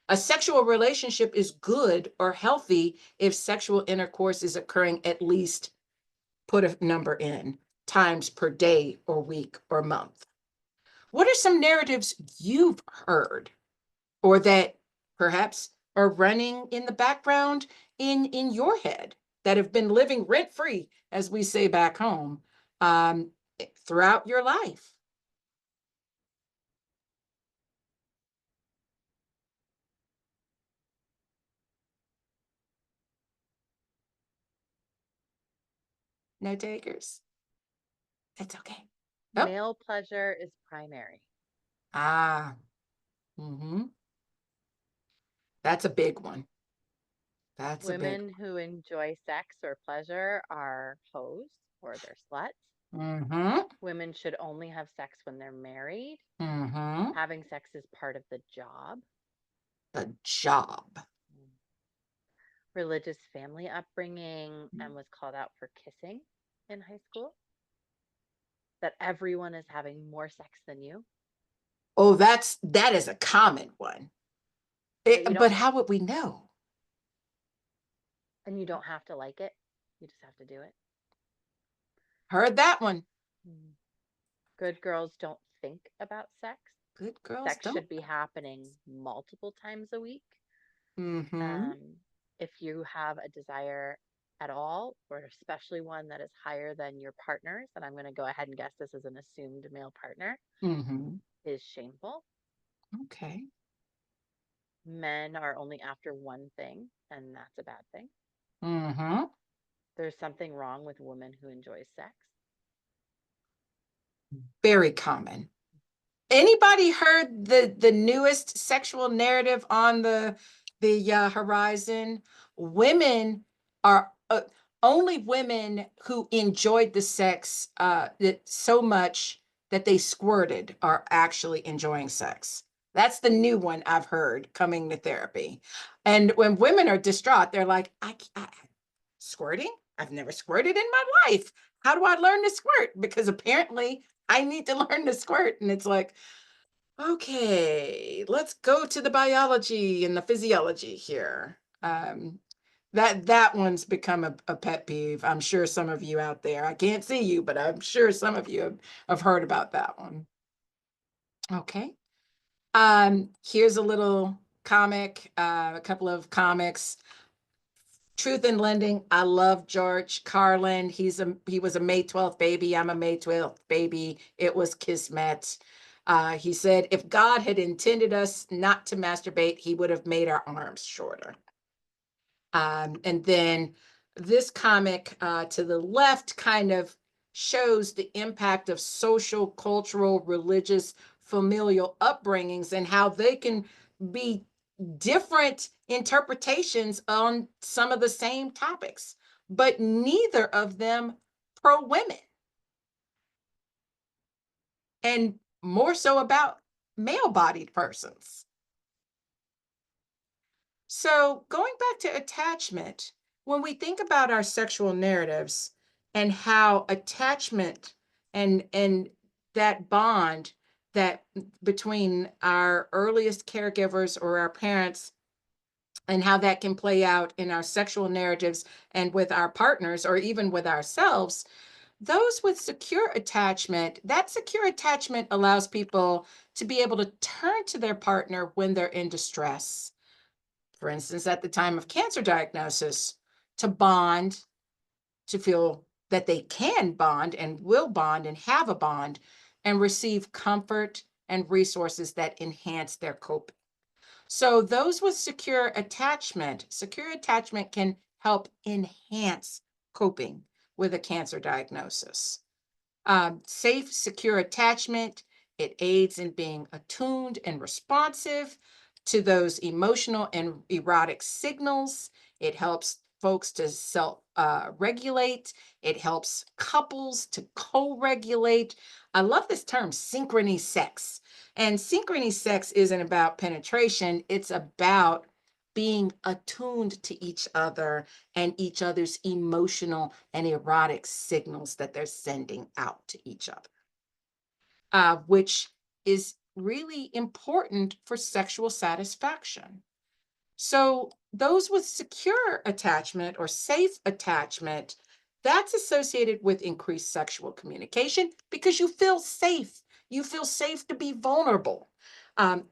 S2: A sexual relationship is good or healthy if sexual intercourse is occurring at least, put a number in, times per day or week or month. What are some narratives you've heard, or that perhaps are running in the background in your head, that have been living rent free, as we say back home, um, throughout your life? No takers? That's okay. Oh,
S1: Male pleasure is primary.
S2: ah, mm-hmm. That's a big one. That's a big
S1: Women who enjoy sex or pleasure are hoes or they're sluts.
S2: one. Mm-hmm.
S1: Women should only have sex when they're married.
S2: Mm-hmm.
S1: Having sex is part of the job.
S2: The job.
S1: Religious family upbringing and was called out for kissing in high school. That everyone is having more sex than you.
S2: Oh, that is a common one.
S1: But you
S2: But
S1: don't,
S2: how would we know?
S1: and you don't have to like it. You just have to do it.
S2: Heard that one.
S1: Mm. Good girls don't think about sex.
S2: Good girls
S1: Sex
S2: don't.
S1: should be happening multiple times a week.
S2: Mm-hmm.
S1: Um, if you have a desire at all, or especially one that is higher than your partner's, and I'm going to go ahead and guess this is an assumed male partner,
S2: Mm-hmm.
S1: is shameful.
S2: Okay.
S1: Men are only after one thing, and that's a bad thing.
S2: Mm-hmm.
S1: There's something wrong with women who enjoy sex.
S2: Very common. Anybody heard the newest sexual narrative on the horizon? Women are only women who enjoyed the sex that so much that they squirted are actually enjoying sex. That's the new one I've heard coming to therapy. And when women are distraught, they're like, squirting? I've never squirted in my life. How do I learn to squirt? Because apparently I need to learn to squirt. And it's like, okay, let's go to the biology and the physiology here. That one's become a pet peeve. I'm sure some of you out there, I can't see you, but I'm sure some of you have heard about that one. Okay. Here's a little comic, a couple of comics. Truth in Lending. I love George Carlin. He was a May 12th baby. I'm a May 12th baby. It was kismet. He said, if God had intended us not to masturbate, he would have made our arms shorter. And then this comic to the left kind of shows the impact of social, cultural, religious, familial upbringings and how they can be different interpretations on some of the same topics, but neither of them pro women, and more so about male bodied persons. So, going back to attachment, when we think about our sexual narratives and how attachment and that bond that between our earliest caregivers or our parents and how that can play out in our sexual narratives and with our partners or even with ourselves, those with secure attachment, that secure attachment allows people to be able to turn to their partner when they're in distress, for instance, at the time of cancer diagnosis, to bond, to feel that they can bond and will bond and have a bond and receive comfort and resources that enhance their coping. So, those with secure attachment can help enhance coping with a cancer diagnosis. Safe, secure attachment, it aids in being attuned and responsive to those emotional and erotic signals. It helps folks to self regulate. It helps couples to co regulate. I love this term, synchrony sex. And synchrony sex isn't about penetration, it's about being attuned to each other and each other's emotional and erotic signals that they're sending out to each other, which is really important for sexual satisfaction. So, those with secure attachment or safe attachment, that's associated with increased sexual communication because you feel safe. You feel safe to be vulnerable.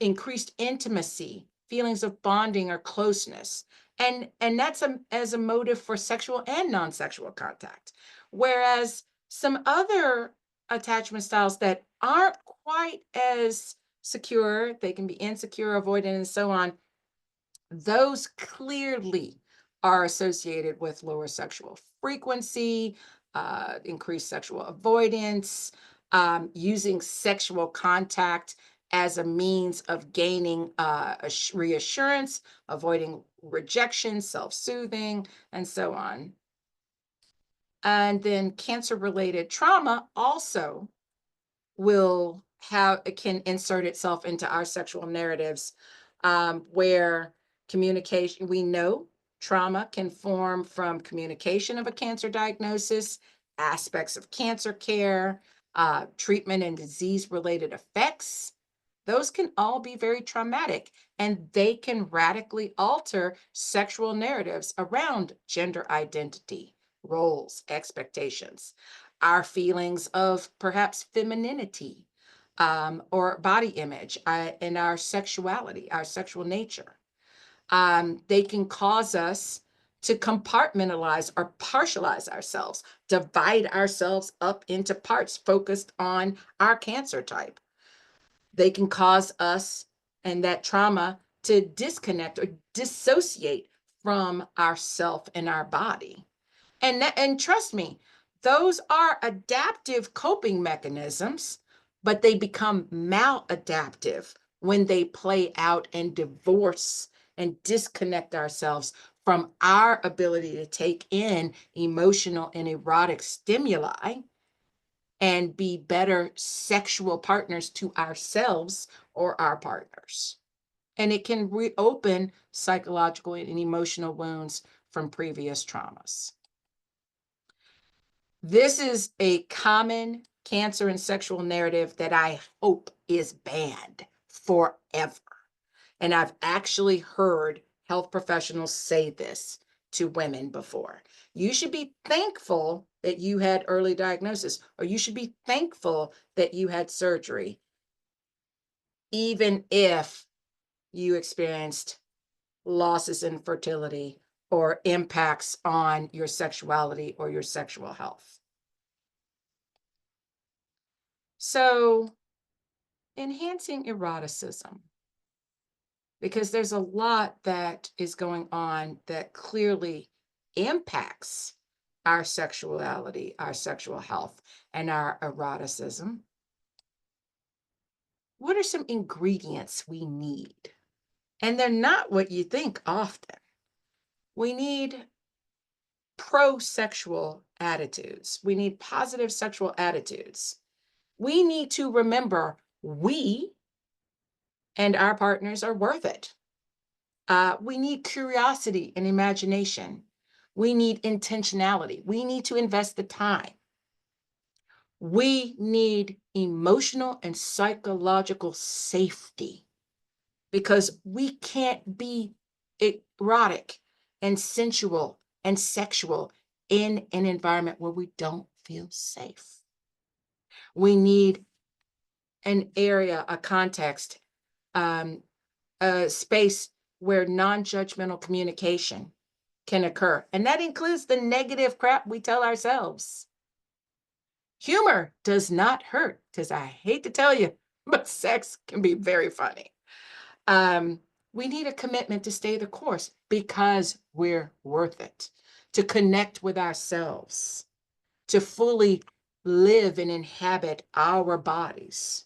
S2: Increased intimacy, feelings of bonding or closeness, and that's as a motive for sexual and non-sexual contact. Whereas some other attachment styles that aren't quite as secure, they can be insecure, avoidant, and so on, those clearly are associated with lower sexual frequency, increased sexual avoidance, using sexual contact as a means of gaining reassurance, avoiding rejection, self soothing, and so on. And then cancer related trauma also will have it can insert itself into our sexual narratives, where communication, we know trauma can form from communication of a cancer diagnosis, aspects of cancer care, treatment and disease related effects. Those can all be very traumatic, and they can radically alter sexual narratives around gender identity, roles, expectations, our feelings of perhaps femininity, or body image, and our sexuality, our sexual nature. They can cause us to compartmentalize or partialize ourselves, divide ourselves up into parts focused on our cancer type. They can cause us and that trauma to disconnect or dissociate from ourself and our body. And trust me, those are adaptive coping mechanisms, but they become maladaptive when they play out and divorce and disconnect ourselves from our ability to take in emotional and erotic stimuli and be better sexual partners to ourselves or our partners. And it can reopen psychological and emotional wounds from previous traumas. This is a common cancer and sexual narrative that I hope is banned forever. And I've actually heard health professionals say this to women before. You should be thankful that you had early diagnosis, or you should be thankful that you had surgery, even if you experienced losses in fertility or impacts on your sexuality or your sexual health. So, enhancing eroticism, because there's a lot that is going on that clearly impacts our sexuality, our sexual health, and our eroticism. What are some ingredients we need? And they're not what you think often. We need pro-sexual attitudes. We need positive sexual attitudes. We need to remember we and our partners are worth it. We need curiosity and imagination. We need intentionality. We need to invest the time. We need emotional and psychological safety, because we can't be erotic and sensual and sexual in an environment where we don't feel safe. We need an area, a context, a space where non-judgmental communication can occur. And that includes the negative crap we tell ourselves. Humor does not hurt, because I hate to tell you, but sex can be very funny. We need a commitment to stay the course because we're worth it, to connect with ourselves, to fully live and inhabit our bodies,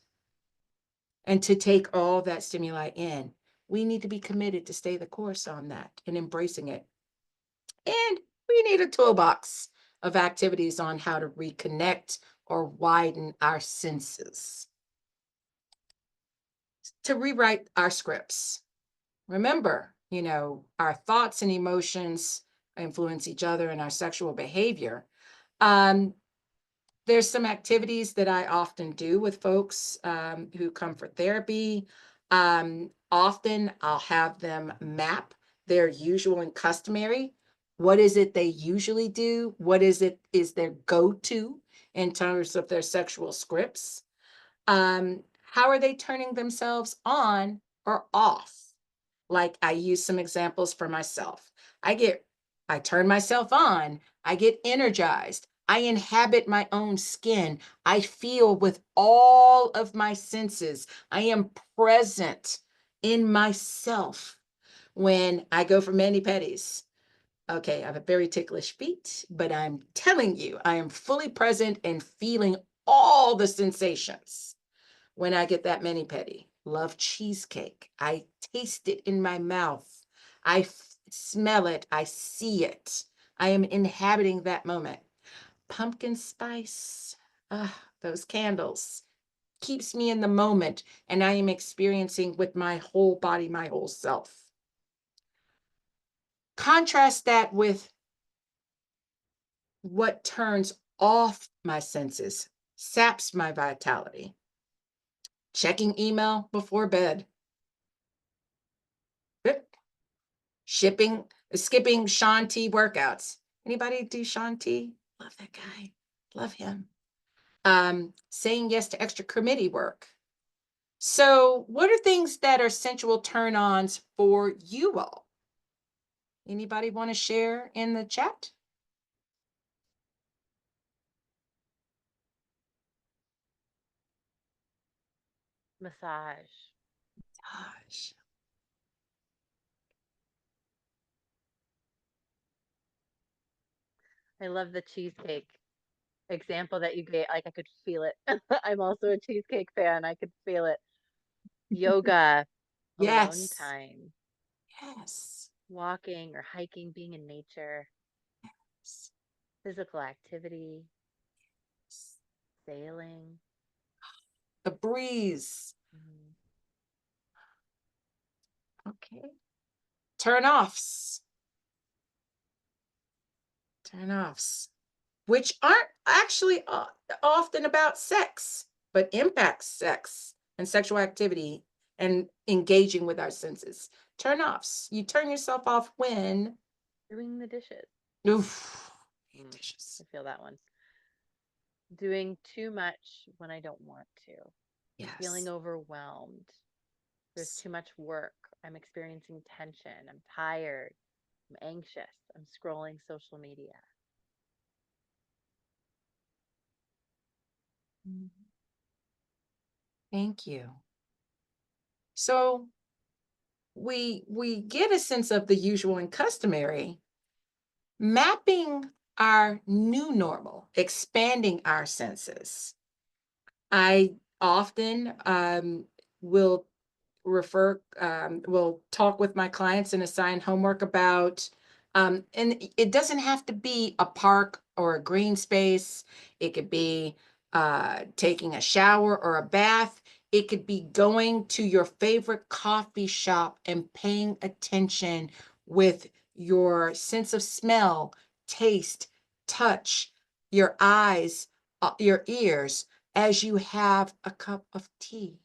S2: and to take all that stimuli in. We need to be committed to stay the course on that and embracing it. And we need a toolbox of activities on how to reconnect or widen our senses, to rewrite our scripts. Remember, our thoughts and emotions influence each other in our sexual behavior. Um, there's some activities that I often do with folks who come for therapy. Often I'll have them map their usual and customary. What is it they usually do? What is their go-to in terms of their sexual scripts? How are they turning themselves on or off? Like, I use some examples for myself. I turn myself on, I get energized, I inhabit my own skin, I feel with all of my senses, I am present in myself when I go for mani-pedis. Okay, I have a very ticklish feet, but I'm telling you, I am fully present and feeling all the sensations when I get that mani-pedi. Love cheesecake. I taste it in my mouth. I smell it. I see it. I am inhabiting that moment. Pumpkin spice. Those candles keeps me in the moment, and I am experiencing with my whole body, my whole self. Contrast that with what turns off my senses, saps my vitality. Checking email before bed. Skipping Sean T workouts. Anybody do Sean T? Love that guy. Love him. Saying yes to extra committee work. So what are things that are sensual turn-ons for you all? Anybody want to share in the chat?
S1: Massage.
S2: Gosh.
S1: I love the cheesecake example that you gave. Like, I could feel it. I'm also a cheesecake fan. I could feel it. Yoga, alone
S2: Yes.
S1: time,
S2: Yes.
S1: walking or hiking, being in nature,
S2: Yes.
S1: physical activity, sailing.
S2: The breeze.
S1: Mhm.
S2: Okay. Turn-offs. Turn-offs, which aren't actually often about sex, but impact sex and sexual activity and engaging with our senses. Turn-offs. You turn yourself off when
S1: Doing the dishes.
S2: Oof. Hate
S1: Mm,
S2: dishes.
S1: I feel that one. Doing too much when I don't want to. Feeling
S2: Yes.
S1: overwhelmed. There's too much work. I'm experiencing tension. I'm tired. I'm anxious. I'm scrolling social media.
S2: Mhm. Thank you. So we get a sense of the usual and customary, mapping our new normal, expanding our senses. I often will will talk with my clients and assign homework about, and it doesn't have to be a park or a green space. It could be taking a shower or a bath. It could be going to your favorite coffee shop and paying attention with your sense of smell, taste, touch, your eyes, your ears, as you have a cup of tea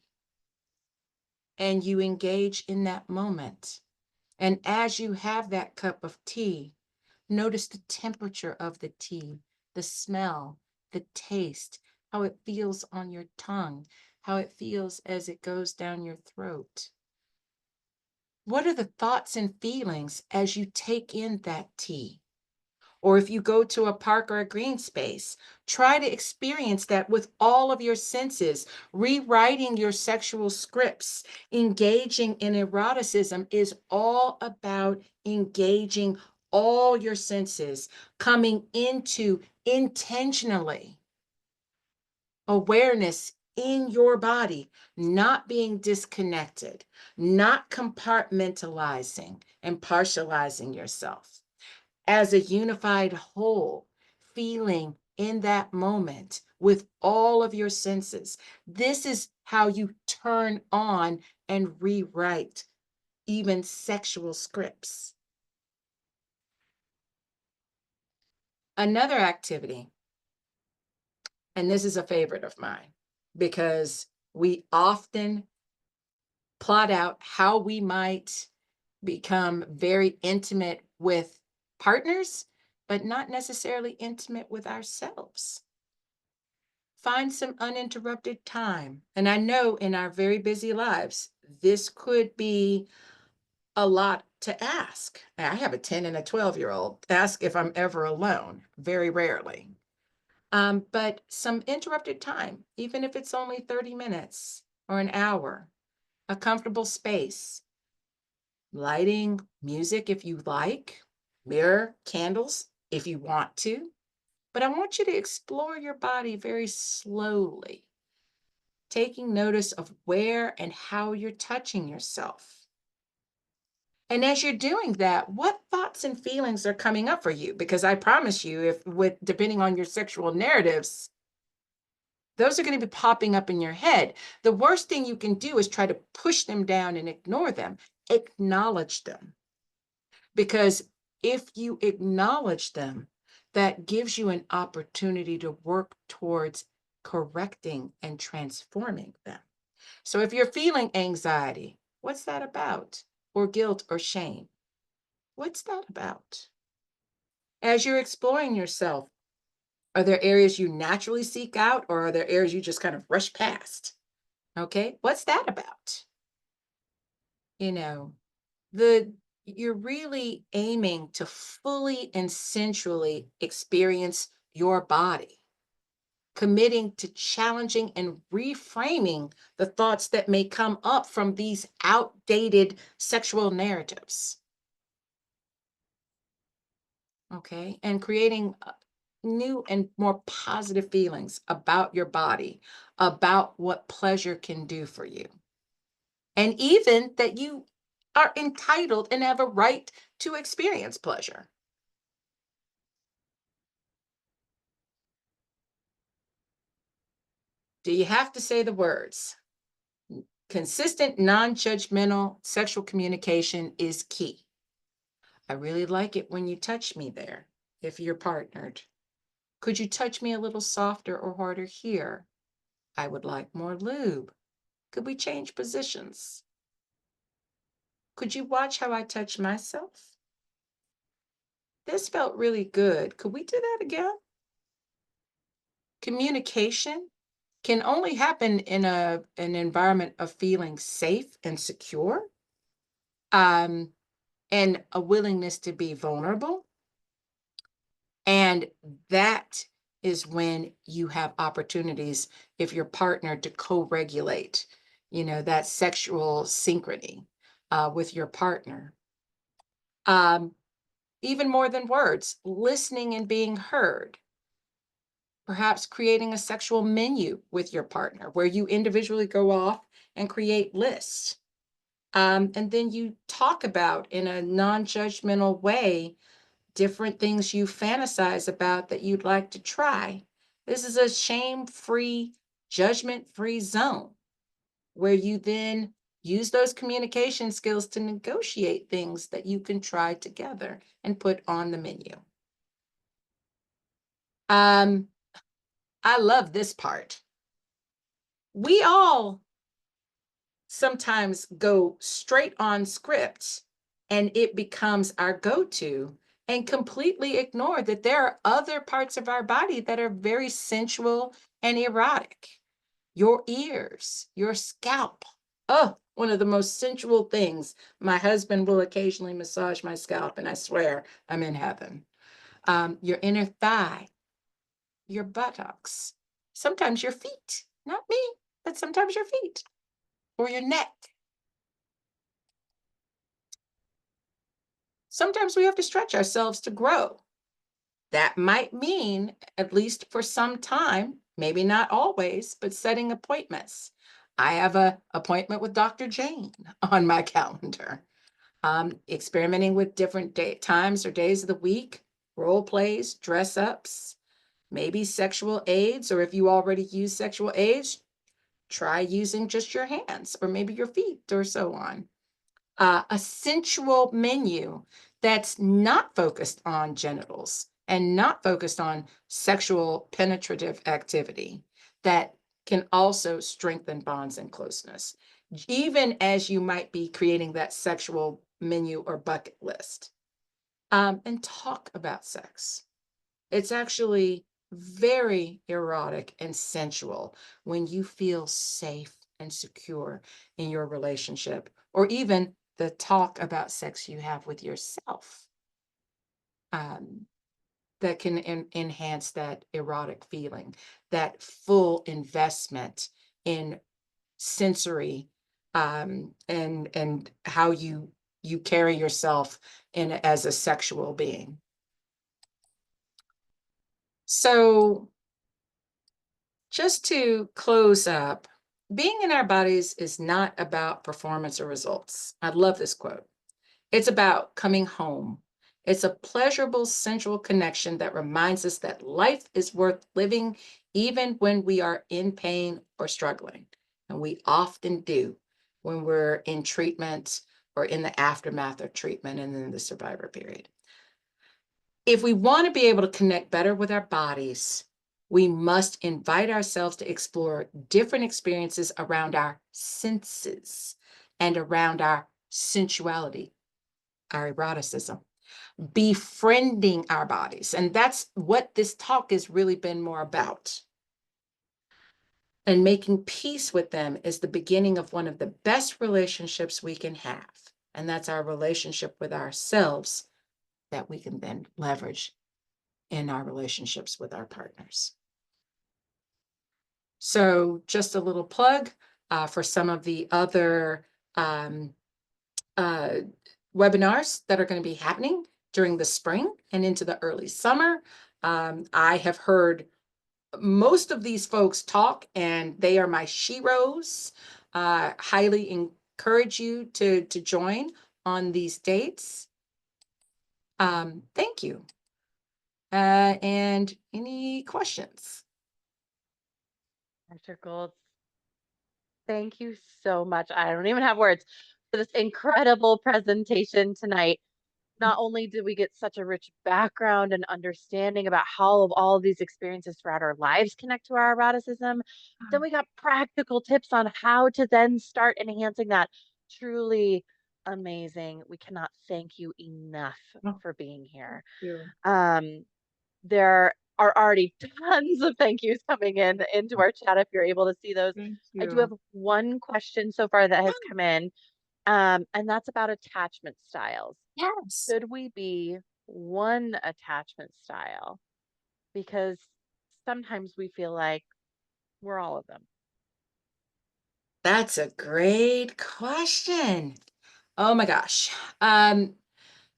S2: and you engage in that moment. And as you have that cup of tea, notice the temperature of the tea, the smell, the taste, how it feels on your tongue, how it feels as it goes down your throat. What are the thoughts and feelings as you take in that tea? Or if you go to a park or a green space, try to experience that with all of your senses. Rewriting your sexual scripts, engaging in eroticism is all about engaging all your senses, coming into intentionally awareness in your body, not being disconnected, not compartmentalizing and partializing yourself as a unified whole, feeling in that moment with all of your senses. This is how you turn on and rewrite even sexual scripts. Another activity, and this is a favorite of mine because we often plot out how we might become very intimate with partners, but not necessarily intimate with ourselves. Find some uninterrupted time. And I know in our very busy lives, this could be a lot to ask. I have a 10 and a 12-year-old. Ask if I'm ever alone, very rarely. But some interrupted time, even if it's only 30 minutes or an hour, a comfortable space, lighting music if you like, mirror candles if you want to. But I want you to explore your body very slowly, taking notice of where and how you're touching yourself. And as you're doing that, what thoughts and feelings are coming up for you? Because I promise you, if with depending on your sexual narratives, those are going to be popping up in your head. The worst thing you can do is try to push them down and ignore them. Acknowledge them. Because if you acknowledge them, that gives you an opportunity to work towards correcting and transforming them. So if you're feeling anxiety, what's that about? Or guilt or shame, what's that about? As you're exploring yourself, are there areas you naturally seek out or are there areas you just kind of rush past? Okay, what's that about? You know, the you're really aiming to fully and sensually experience your body, committing to challenging and reframing the thoughts that may come up from these outdated sexual narratives. Okay, and creating new and more positive feelings about your body, about what pleasure can do for you, and even that you are entitled and have a right to experience pleasure. Do you have to say the words? Consistent, non judgmental sexual communication is key. I really like it when you touch me there, if you're partnered. Could you touch me a little softer or harder here? I would like more lube. Could we change positions? Could you watch how I touch myself? this felt really good. Could we do that again? Communication can only happen in an environment of feeling safe and secure, um, and a willingness to be vulnerable. And that is when you have opportunities, if your partner, to co-regulate, that sexual synchrony with your partner. Um, Even more than words, listening and being heard. Perhaps creating a sexual menu with your partner where you individually go off and create lists. And then you talk about in a non-judgmental way different things you fantasize about that you'd like to try. This is a shame-free, judgment-free zone where you then use those communication skills to negotiate things that you can try together and put on the menu. I love this part. We all sometimes go straight on script and it becomes our go-to and completely ignore that there are other parts of our body that are very sensual and erotic. Your ears, your scalp. Oh, one of the most sensual things. My husband will occasionally massage my scalp, and I swear I'm in heaven. Your inner thigh, your buttocks, sometimes your feet. Not me, but sometimes your feet or your neck. Sometimes we have to stretch ourselves to grow. That might mean, at least for some time, maybe not always, but setting appointments. I have an appointment with Dr. Jane on my calendar. Experimenting with different times or days of the week, role plays, dress ups, maybe sexual aids, or if you already use sexual aids, try using just your hands or maybe your feet or so on. A sensual menu that's not focused on genitals and not focused on sexual penetrative activity that can also strengthen bonds and closeness, even as you might be creating that sexual menu or bucket list. And talk about sex. It's actually very erotic and sensual when you feel safe and secure in your relationship, or even the talk about sex you have with yourself, um, that can enhance that erotic feeling, that full investment in sensory, and how you carry yourself in as a sexual being. So just to close up, being in our bodies is not about performance or results. I love this quote. It's about coming home. It's a pleasurable, sensual connection that reminds us that life is worth living even when we are in pain or struggling. And we often do when we're in treatment or in the aftermath of treatment and in the survivor period. If we want to be able to connect better with our bodies, we must invite ourselves to explore different experiences around our senses and around our sensuality, our eroticism, befriending our bodies. And that's what this talk has really been more about. And making peace with them is the beginning of one of the best relationships we can have. And that's our relationship with ourselves that we can then leverage in our relationships with our partners. So just a little plug for some of the other webinars that are going to be happening during the spring and into the early summer. I have heard most of these folks talk, and they are my sheroes. Highly encourage you to join on these dates. Thank you. And any questions?
S1: Dr. Goltz, thank you so much. I don't even have words for this incredible presentation tonight. Not only did we get such a rich background and understanding about how all of these experiences throughout our lives connect to our eroticism, but then we got practical tips on how to then start enhancing that truly amazing. We cannot thank you enough
S2: Oh,
S1: for being
S2: thank
S1: here.
S2: you.
S1: Um, there are already tons of thank yous coming in into our chat if you're able to see those.
S2: Thank
S1: I do have
S2: you.
S1: one question so far that has come in, and that's about attachment styles.
S2: Yes.
S1: Should we be one attachment style? Because sometimes we feel like we're all of them.
S2: That's a great question. Oh my gosh. Um,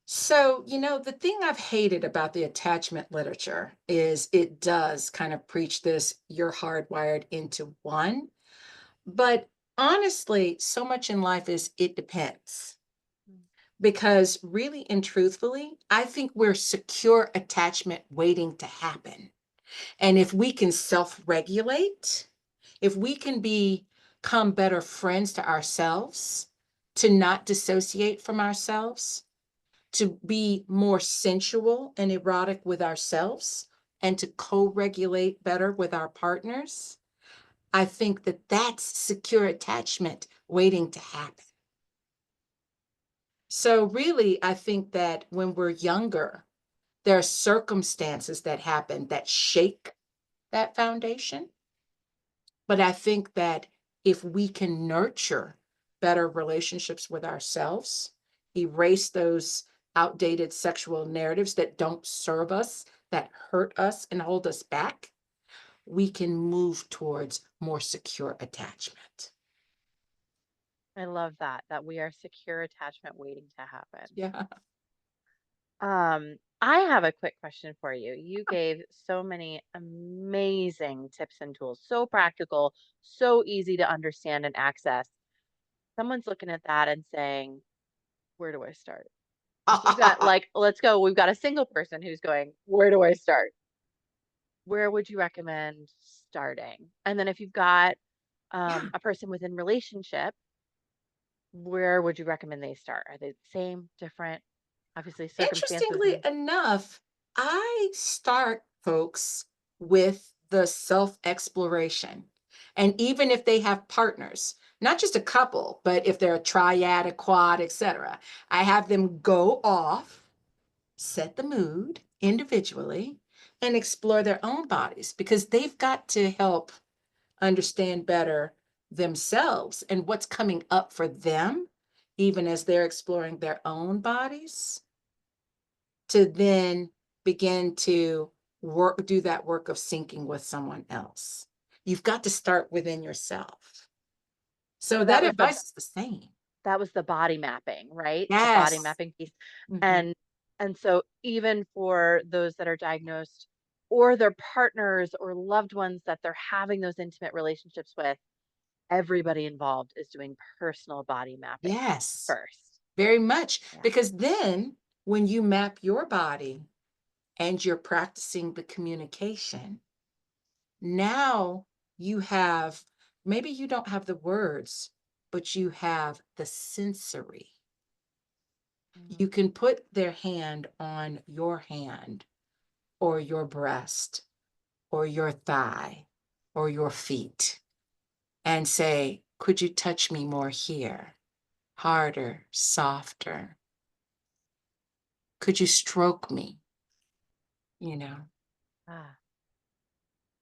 S2: the thing I've hated about the attachment literature is it does kind of preach this, you're hardwired into one. But honestly, so much in life is it depends.
S1: Mm.
S2: Because really and truthfully, I think we're secure attachment waiting to happen. And if we can self regulate, if we can become better friends to ourselves, to not dissociate from ourselves, to be more sensual and erotic with ourselves, and to co regulate better with our partners, I think that that's secure attachment waiting to happen. So, really, I think that when we're younger, there are circumstances that happen that shake that foundation. But I think that if we can nurture better relationships with ourselves, erase those outdated sexual narratives that don't serve us, that hurt us and hold us back, we can move towards more secure attachment.
S1: I love that we are secure attachment waiting to happen.
S2: Yeah.
S1: I have a quick question for you. You gave so many amazing tips and tools, so practical, so easy to understand and access. Someone's looking at that and saying, where do I start? If we've got like, let's go, we've got a single person who's going, where do I start? Where would you recommend starting? And then if you've got
S2: Yeah.
S1: a person within relationship, where would you recommend they start? Are they the same, different? Obviously, circumstances
S2: Interestingly
S1: and
S2: enough, I start folks with the self exploration. And even if they have partners, not just a couple, but if they're a triad, a quad, etc., I have them go off, set the mood individually, and explore their own bodies because they've got to help understand better themselves and what's coming up for them, even as they're exploring their own bodies to then begin to do that work of syncing with someone else. You've got to start within yourself. So
S1: so
S2: that advice is the same.
S1: that was the body mapping, right? The body
S2: Yes.
S1: mapping piece.
S2: Mhm.
S1: And so even for those that are diagnosed or their partners or loved ones that they're having those intimate relationships with, everybody involved is doing personal body mapping
S2: Yes,
S1: first.
S2: very much.
S1: Yeah.
S2: Because then when you map your body and you're practicing the communication, now you have, maybe you don't have the words, but you have the sensory. You
S1: Mhm.
S2: can put their hand on your hand or your breast or your thigh or your feet and say, could you touch me more here? Harder, softer. Could you stroke me? You know?
S1: Ah,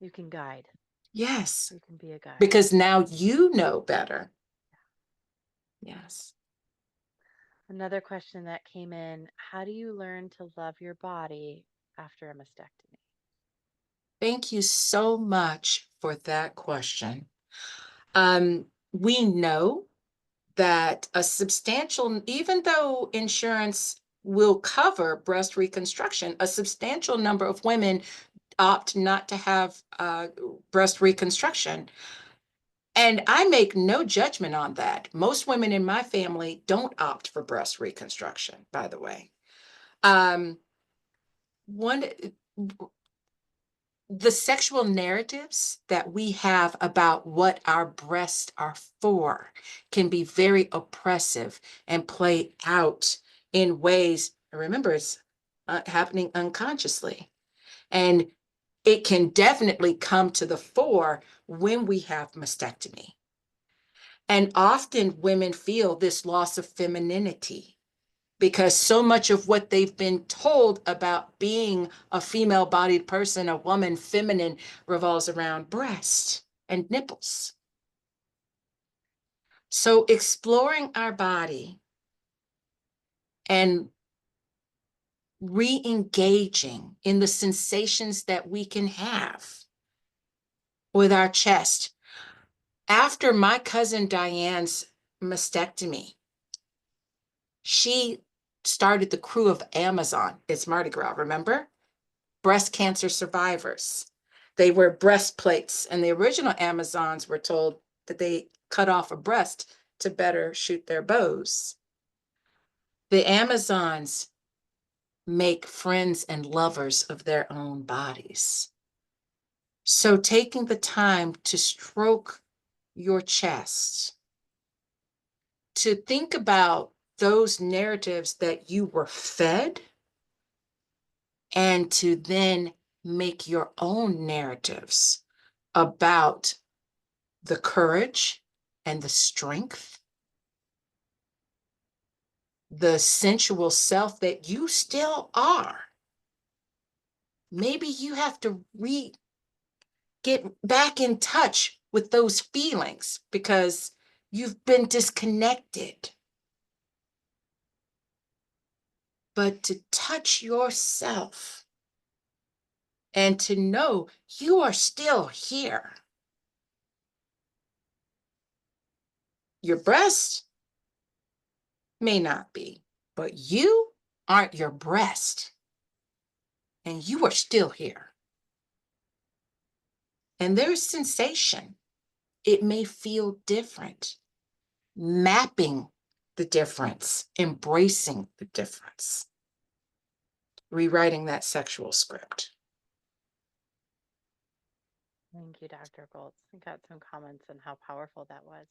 S1: you can guide.
S2: Yes,
S1: You can be a guide.
S2: because now you know better. Yes.
S1: Another question that came in, how do you learn to love your body after a mastectomy?
S2: Thank you so much for that question. We know that a substantial, even though insurance will cover breast reconstruction, a substantial number of women opt not to have breast reconstruction. And I make no judgment on that. Most women in my family don't opt for breast reconstruction, by the way. Um, one, the sexual narratives that we have about what our breasts are for can be very oppressive and play out in ways, remember, it's happening unconsciously. And it can definitely come to the fore when we have mastectomy. And often women feel this loss of femininity because so much of what they've been told about being a female-bodied person, a woman, feminine, revolves around breast and nipples. So exploring our body and re-engaging in the sensations that we can have with our chest. After my cousin Diane's mastectomy, she started the crew of Amazon. It's Mardi Gras, remember? Breast cancer survivors. They wear breastplates, and the original Amazons were told that they cut off a breast to better shoot their bows. The Amazons make friends and lovers of their own bodies. So taking the time to stroke your chest, to think about those narratives that you were fed, and to then make your own narratives about the courage and the strength, the sensual self that you still are. Maybe you have to get back in touch with those feelings because you've been disconnected. But to touch yourself and to know you are still here. Your breast may not be, but you aren't your breast, and you are still here. And there's sensation. It may feel different. Mapping the difference, embracing the difference, rewriting that sexual script.
S1: Thank you, Dr. Goltz. I got some comments on how powerful that was.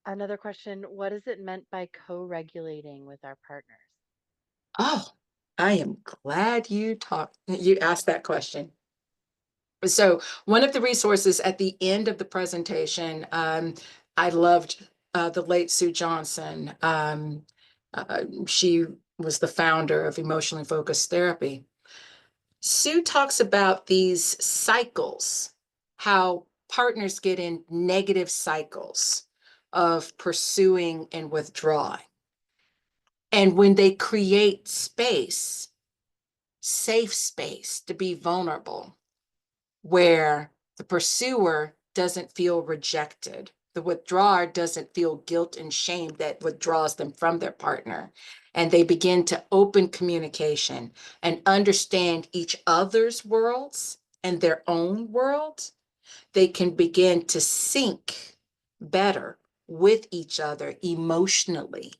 S1: Another question, what is it meant by co-regulating with our partners?
S2: Oh, I am glad you asked that question. So one of the resources at the end of the presentation, I loved the late Sue Johnson. She was the founder of Emotionally Focused Therapy. Sue talks about these cycles, how partners get in negative cycles of pursuing and withdrawing. And when they create space, safe space to be vulnerable, where the pursuer doesn't feel rejected. The withdrawer doesn't feel guilt and shame that withdraws them from their partner. And they begin to open communication and understand each other's worlds and their own world. They can begin to sync better with each other emotionally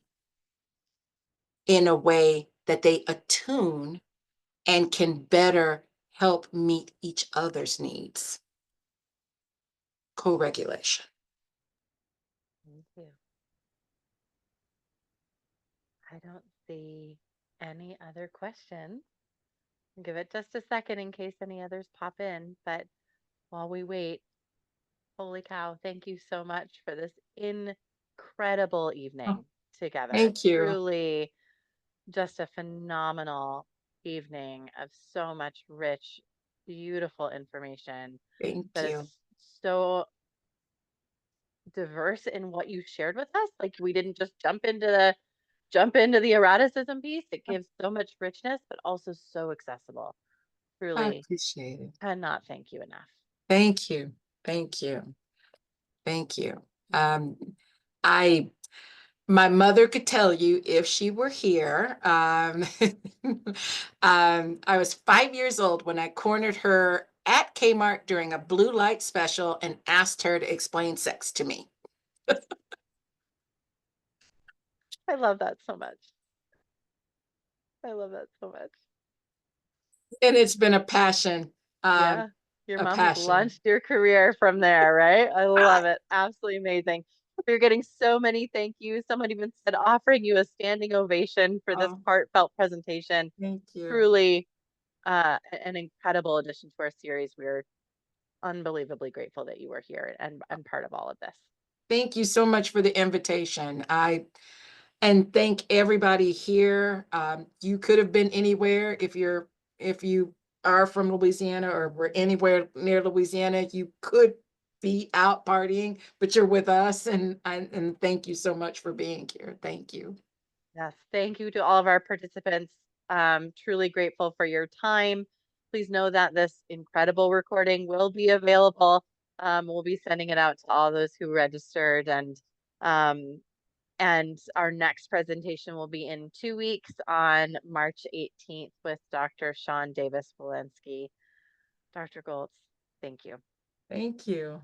S2: in a way that they attune and can better help meet each other's needs. Co-regulation.
S1: Thank you. I don't see any other questions. Give it just a second in case any others pop in. But while we wait, holy cow, thank you so much for this incredible
S2: Oh,
S1: evening together.
S2: thank you.
S1: Truly just a phenomenal evening of so much rich, beautiful information
S2: Thank
S1: that is
S2: you.
S1: so diverse in what you shared with us. Like we didn't just jump into the eroticism piece. It gives so much richness, but also so accessible.
S2: I
S1: Truly
S2: appreciate it.
S1: cannot thank you enough.
S2: Thank you. Thank you. Thank you. Um, I My mother could tell you if she were here. I was 5 years old when I cornered her at Kmart during a blue light special and asked her to explain sex to me.
S1: I love that so much. I love that so much.
S2: And it's been a passion, um,
S1: Yeah. Your
S2: a
S1: mom has
S2: passion.
S1: launched your career from there, right? I love it. Absolutely amazing. You're getting so many thank yous. Someone even said offering you a standing ovation for this
S2: Oh,
S1: heartfelt presentation.
S2: thank you.
S1: Truly an incredible addition to our series. We're unbelievably grateful that you were here and part of all of this.
S2: Thank you so much for the invitation. And thank everybody here. You could have been anywhere if you are from Louisiana or were anywhere near Louisiana. You could be out partying, but you're with us, and thank you so much for being here. Thank you.
S1: Yes, thank you to all of our participants. Truly grateful for your time. Please know that this incredible recording will be available. We'll be sending it out to all those who registered, um, and our next presentation will be in 2 weeks on March 18th with Dr. Sean Davis Walensky. Dr. Goltz, thank you.
S2: Thank you.